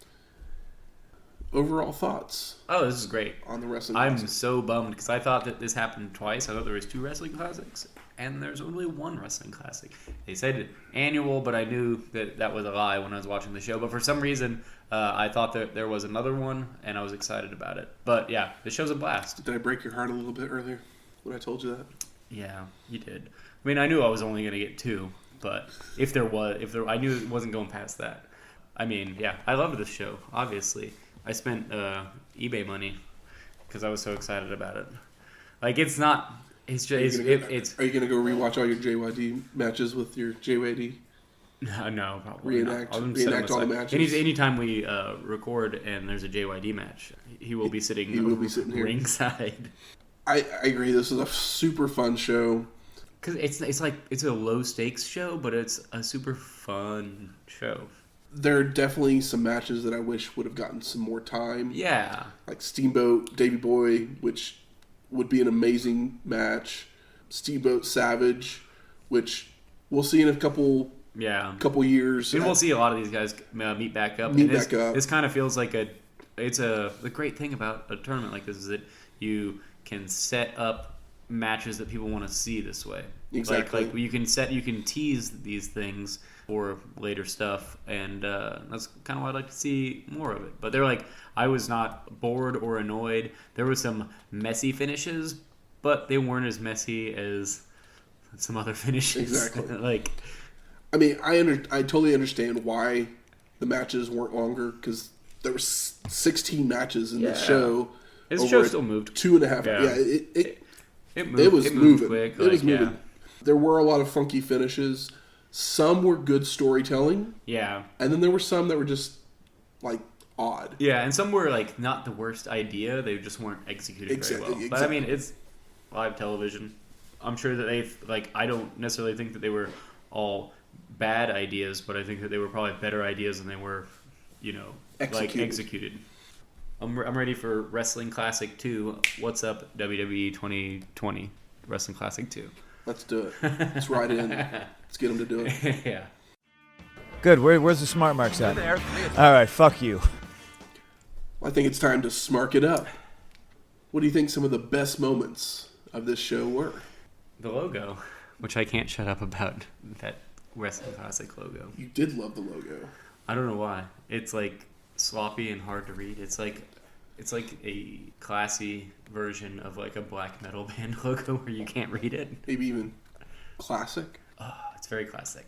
Overall thoughts? Oh, this is great. On the Wrestling I'm Classic. so bummed because I thought that this happened twice. I thought there was 2 Wrestling Classics, and there's only 1 Wrestling Classic. They said annual, but I knew that was a lie when I was watching the show. But for some reason, I thought that there was another one, and I was excited about it. But yeah, the show's a blast. Did I break your heart a little bit earlier when I told you that? Yeah, you did. I mean, I knew I was only going to get 2. But I knew it wasn't going past that. I mean, yeah, I loved this show. Obviously, I spent eBay money because I was so excited about it. Like, it's not. It's just. Are you gonna go rewatch all your JYD matches with your JYD? No, probably reenact not. all the matches. Anytime we record and there's a JYD match, he will be sitting. He will be sitting here ringside. I agree. This is a super fun show. Because it's a low stakes show, but it's a super fun show. There are definitely some matches that I wish would have gotten some more time. Yeah. Like Steamboat, Davey Boy, which would be an amazing match. Steamboat Savage, which we'll see in a couple years. We'll see a lot of these guys meet back up. This kind of feels like the great thing about a tournament like this is that you can set up matches that people want to see this way. Exactly. Like you can tease these things for later stuff, and that's kind of why I'd like to see more of it. But they're like, I was not bored or annoyed. There were some messy finishes, but they weren't as messy as some other finishes. Exactly. I mean, I totally understand why the matches weren't longer, because there were 16 matches in the show. His show still moved 2.5. Yeah. It was moving. Quick. It was moving. There were a lot of funky finishes. Some were good storytelling. Yeah. And then there were some that were just, like, odd. Yeah, and some were, like, not the worst idea. They just weren't executed very well. But, I mean, it's live television. I'm sure that I don't necessarily think that they were all bad ideas, but I think that they were probably better ideas than they were, executed. I'm ready for Wrestling Classic 2. What's up, WWE 2020 Wrestling Classic 2? Let's do it. Let's ride in. Let's get them to do it. Yeah. Good. Where's the smart marks at? There. All right. Fuck you. I think it's time to smark it up. What do you think some of the best moments of this show were? The logo, which I can't shut up about, that Wrestling Classic logo. You did love the logo. I don't know why. It's like sloppy and hard to read. It's like a classy version of like a black metal band logo where you can't read it. Maybe even classic. Oh, it's very classic.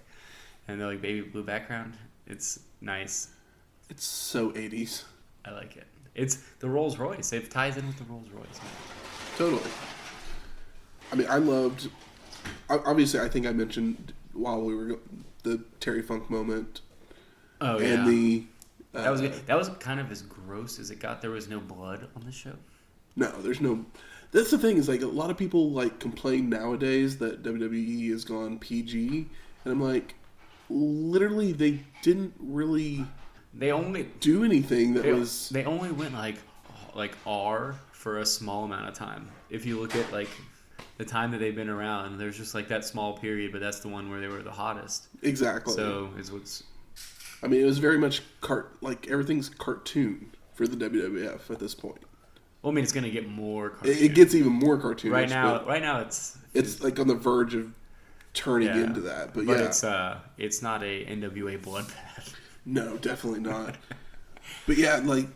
And they're like baby blue background. It's nice. It's so 80s. I like it. It's the Rolls Royce. It ties in with the Rolls Royce. Totally. I mean, I loved. Obviously, I think I mentioned while we were the Terry Funk moment. Oh yeah. And the that was kind of as gross as it got. There was no blood on the show. No, there's no. That's the thing is like a lot of people like complain nowadays that WWE has gone PG, and I'm like, literally they didn't really. They only do anything that They only went like R for a small amount of time. If you look at like the time that they've been around, there's just like that small period, but that's the one where they were the hottest. Exactly. So is what's. I mean, it was very much like everything's cartoon for the WWF at this point. Well, I mean, it's gonna get more cartoon. It gets even more cartoonish. Right now, it's like on the verge of turning into that. But yeah, it's not a NWA bloodbath. No, definitely not. But yeah, like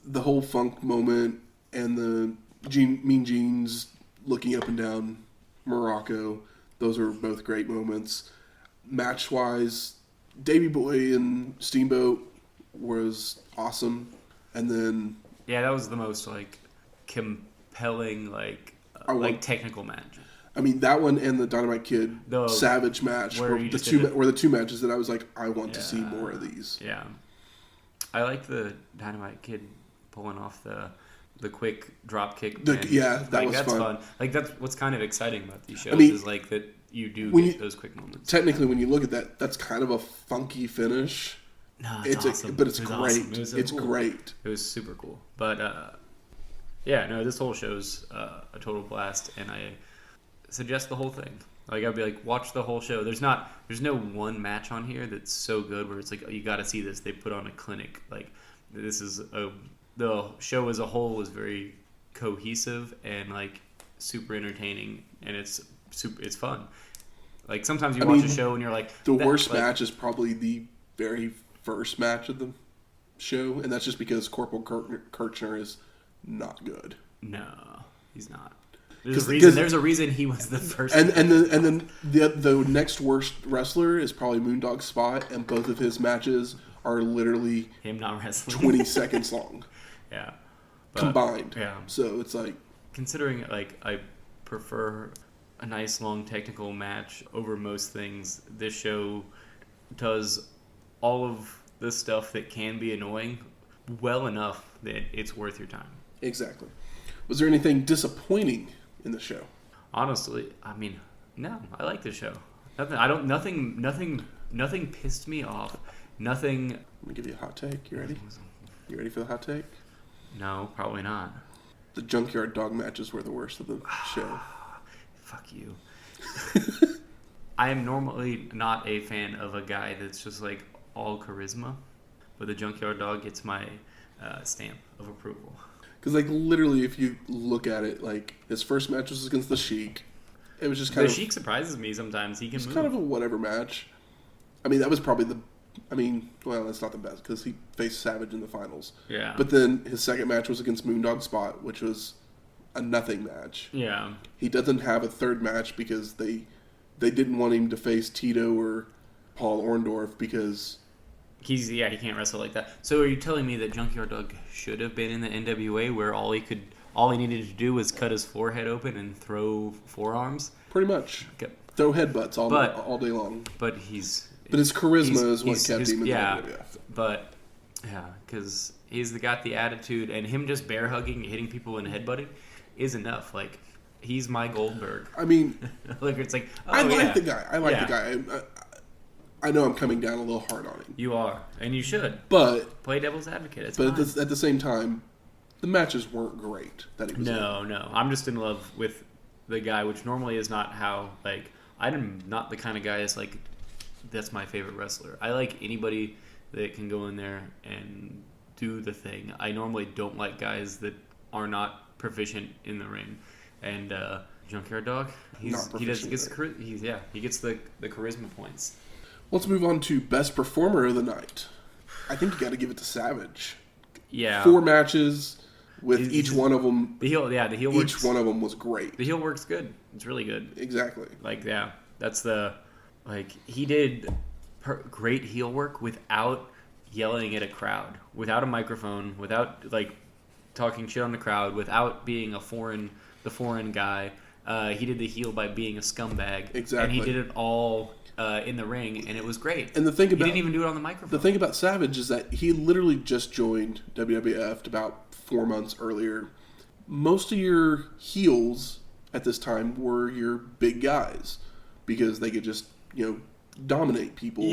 the whole Funk moment and the Mean Gene's looking up and down Muraco, those are both great moments. Match wise, Davey Boy and Steamboat was awesome, and then that was the most like compelling like technical match. I mean, that one and the Dynamite Kid Savage match were the two matches that I was like, I want to see more of these. Yeah. I like the Dynamite Kid pulling off the quick drop kick. That was fun. Like, that's what's kind of exciting about these shows is like that you do get those quick moments. Technically, when you look at that, that's kind of a funky finish. No, it's awesome. But it's great. Awesome. It's cool. Great. It was super cool. But, this whole show's a total blast, and I suggest the whole thing. Like, I'd be like, watch the whole show. There's no one match on here that's so good where it's like, oh, you got to see this. They put on a clinic. Like, the show as a whole is very cohesive and like super entertaining, and it's fun. Like, sometimes you watch a show and you're like, the worst match is probably the very first match of the show, and that's just because Corporal Kirchner is not good. No, he's not. There's a reason he was the first. And then the next worst wrestler is probably Moondog Spot, and both of his matches are literally him not wrestling 20 seconds long. Yeah, combined. Yeah, so it's like, considering like I prefer a nice long technical match over most things, this show does all of the stuff that can be annoying well enough that it's worth your time. Exactly. Was there anything disappointing in the show? Honestly, I mean, no. I like the show. Nothing pissed me off. Nothing. Let me give you a hot take. You ready? You ready for the hot take? No, probably not. The Junkyard dog matches were the worst of the show. Fuck you. I am normally not a fan of a guy that's just like all charisma, but the Junkyard dog gets my stamp of approval. Because, like, literally, if you look at it, like, his first match was against the Shiek. It was just kind of... The Shiek surprises me sometimes. He can move. It's kind of a whatever match. I mean, that was probably that's not the best, because he faced Savage in the finals. Yeah. But then his second match was against Moondog Spot, which was a nothing match. Yeah. He doesn't have a third match because they didn't want him to face Tito or Paul Orndorff because... he can't wrestle like that. So are you telling me that Junkyard Dog should have been in the NWA where all he needed to do was cut his forehead open and throw forearms? Pretty much. Okay. Throw headbutts all day long. But his charisma is what kept him in the WWF. But because he's got the attitude, and him just bear hugging, hitting people and headbutting is enough. Like, he's my Goldberg. I mean, like it's like I like the guy. The guy. I know I'm coming down a little hard on him. You are, and you should. But play devil's advocate. It's but at the same time, the matches weren't great that he was in. No. I'm just in love with the guy, which normally is not how, like, I'm not the kind of guy that's like, that's my favorite wrestler. I like anybody that can go in there and do the thing. I normally don't like guys that are not proficient in the ring. And Junkyard Dog, he gets the charisma points. Let's move on to Best Performer of the Night. I think you got to give it to Savage. Yeah. 4 matches with each one of them. The heel each works. One of them was great. The heel works good. It's really good. Exactly. Like, that's he did great heel work without yelling at a crowd without a microphone, without like talking shit on the crowd, without being the foreign guy. He did the heel by being a scumbag. Exactly. And he did it all in the ring, and it was great. And the thing about, he didn't even do it on the microphone. The thing about Savage is that he literally just joined WWF about 4 months earlier. Most of your heels at this time were your big guys because they could just, dominate people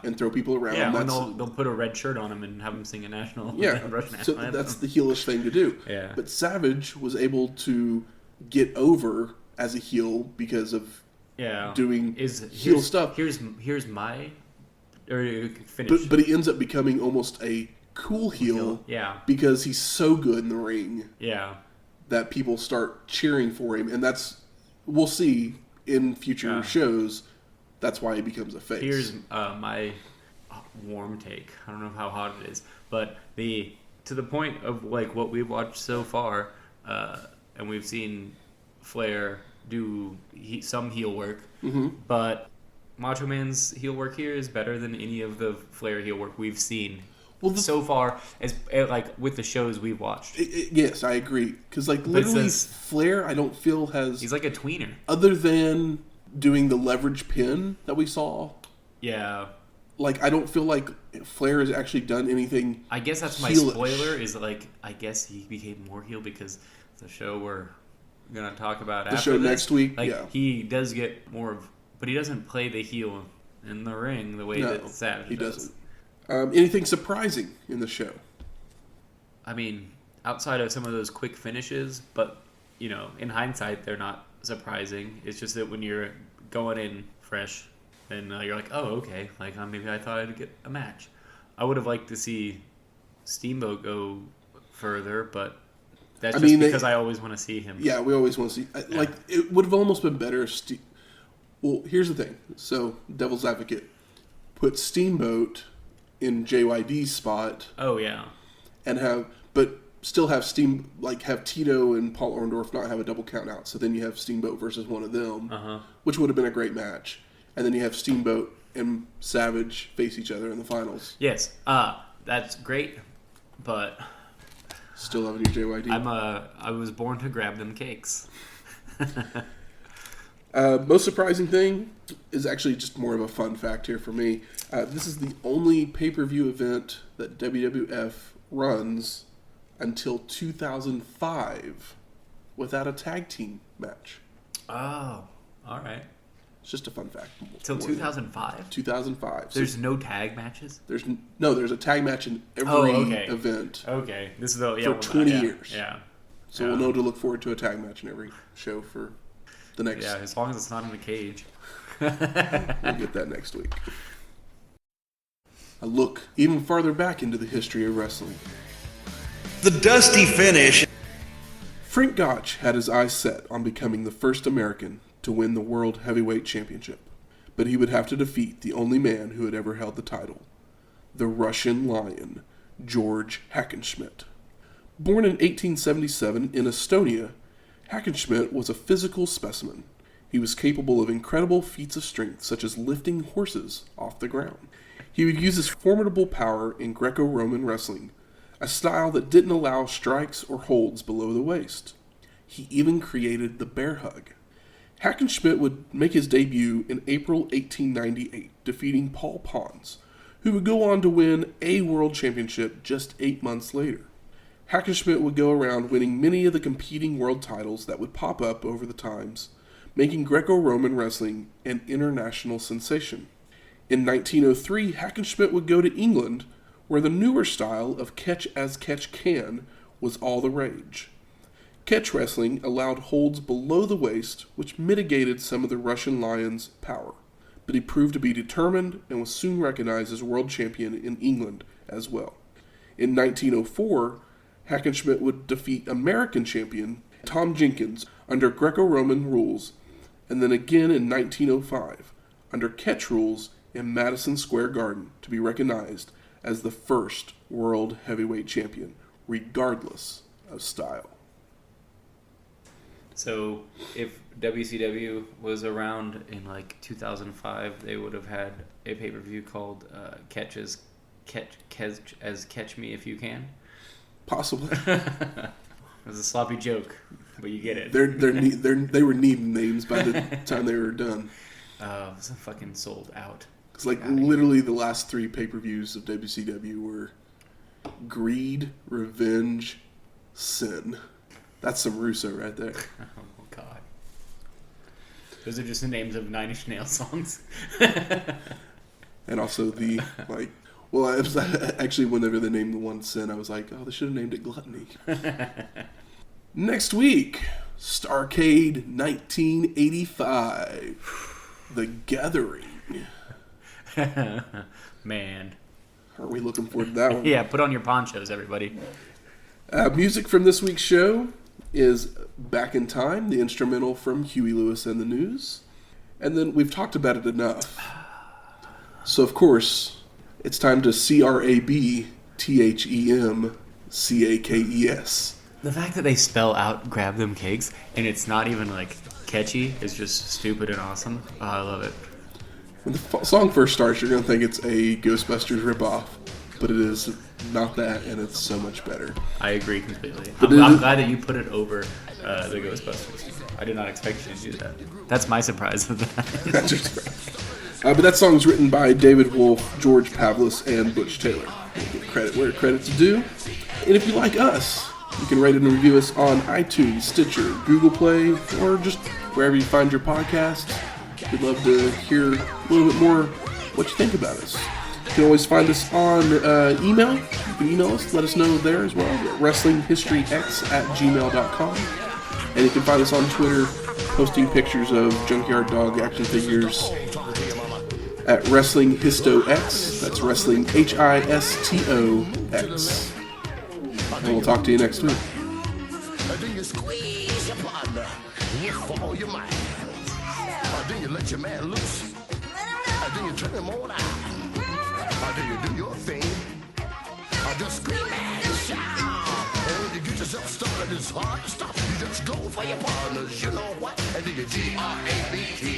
and throw people around. Yeah, when they'll put a red shirt on him and have him sing a national Russian national anthem. That's the heelish thing to do. Yeah. But Savage was able to get over as a heel because of doing heel stuff. Here's my finish. But he ends up becoming almost a cool heel because he's so good in the ring that people start cheering for him, and we'll see in future shows. That's why he becomes a face. Here's my warm take. I don't know how hot it is, but to the point of like what we've watched so far, and we've seen Flair do some heel work, but Macho Man's heel work here is better than any of the Flair heel work we've seen so far, as like with the shows we've watched. Yes, I agree. Because like literally, Flair, I don't feel he's like a tweener. Other than doing the leverage pin that we saw. Yeah. Like, I don't feel like Flair has actually done anything. I guess that's my spoiler, is like, I guess he became more heel because the show we're going to talk about after the show this, next week, he does get more of, but he doesn't play the heel in the ring the way that Savage does. Doesn't. Anything surprising in the show? I mean, outside of some of those quick finishes, but, in hindsight, they're not surprising. It's just that when you're going in fresh, then you're like, oh, okay, like maybe I thought I'd get a match. I would have liked to see Steamboat go further, but that's because I always want to see him. Yeah, we always want to see. Like, it would have almost been better if well, here's the thing. So, Devil's Advocate, put Steamboat in JYD's spot. Oh, yeah. And still have have Tito and Paul Orndorff not have a double count out. So then you have Steamboat versus one of them, which would have been a great match. And then you have Steamboat and Savage face each other in the finals. Yes, that's great, but still having your JYD. I was born to grab them cakes. Most surprising thing is actually just more of a fun fact here for me. This is the only pay-per-view event that WWF runs until 2005 without a tag team match. Oh, all right. It's just a fun fact. Till 2005? 2005. There's no tag matches? There's a tag match in every event. Okay. This is for 20 years. Yeah. So we'll know to look forward to a tag match in every show for the next... Yeah, as long as it's not in a cage. We'll get that next week. A look even farther back into the history of wrestling. The dusty finish. Frank Gotch had his eyes set on becoming the first American to win the World Heavyweight Championship, but he would have to defeat the only man who had ever held the title, the Russian Lion, George Hackenschmidt. Born in 1877 in Estonia, Hackenschmidt was a physical specimen. He was capable of incredible feats of strength, such as lifting horses off the ground. He would use his formidable power in Greco-Roman wrestling, a style that didn't allow strikes or holds below the waist. He even created the bear hug. Hackenschmidt would make his debut in April 1898, defeating Paul Pons, who would go on to win a world championship just 8 months later. Hackenschmidt would go around winning many of the competing world titles that would pop up over the times, making Greco-Roman wrestling an international sensation. In 1903, Hackenschmidt would go to England, where the newer style of catch as catch can was all the rage. Catch wrestling allowed holds below the waist, which mitigated some of the Russian Lion's power, but he proved to be determined and was soon recognized as world champion in England as well. In 1904, Hackenschmidt would defeat American champion Tom Jenkins under Greco-Roman rules, and then again in 1905 under catch rules in Madison Square Garden to be recognized as the first world heavyweight champion, regardless of style. So if WCW was around in like 2005, they would have had a pay-per-view called Catch as Catch Me If You Can. Possibly. It was a sloppy joke, but you get it. They were needing names by the time they were done. It was fucking sold out. It's like literally the last 3 pay-per-views of WCW were Greed, Revenge, Sin. That's some Russo right there. Oh, God. Those are just the names of 9 Inch Nails songs. And also the, like... Well, I was actually, whenever they named the one Sin, I was like, oh, they should have named it Gluttony. Next week, Starrcade 1985. The Gathering. Man. Are we looking forward to that one? Yeah, put on your ponchos, everybody. Music from this week's show is Back in Time, the instrumental from Huey Lewis and the News. And then we've talked about it enough. So, of course... It's time to CRABTHEMCAKES. The fact that they spell out Grab Them Cakes and it's not even like catchy is just stupid and awesome. Oh, I love it. When the song first starts, you're going to think it's a Ghostbusters ripoff, but it is not that, and it's so much better. I agree completely. I'm glad that you put it over the Ghostbusters. I did not expect you to do that. That's my surprise of that. That's your surprise. But that song's written by David Wolf, George Pavlis, and Butch Taylor. We'll give credit where credit's due. And if you like us, you can rate and review us on iTunes, Stitcher, Google Play, or just wherever you find your podcasts. We'd love to hear a little bit more what you think about us. You can always find us on email. You can email us, let us know there as well, at wrestlinghistoryx@gmail.com. And you can find us on Twitter, posting pictures of Junkyard Dog action figures at Wrestling HistoX. That's Wrestling HISTOX. And we'll talk to you next week. Then you squeeze your partner for all your might. Then you let your man loose. Then you turn him on out. Then you do your thing. Just scream and shout. And you get yourself started, it's hard to stop. You just go for your partners, you know what? And then you GRABT.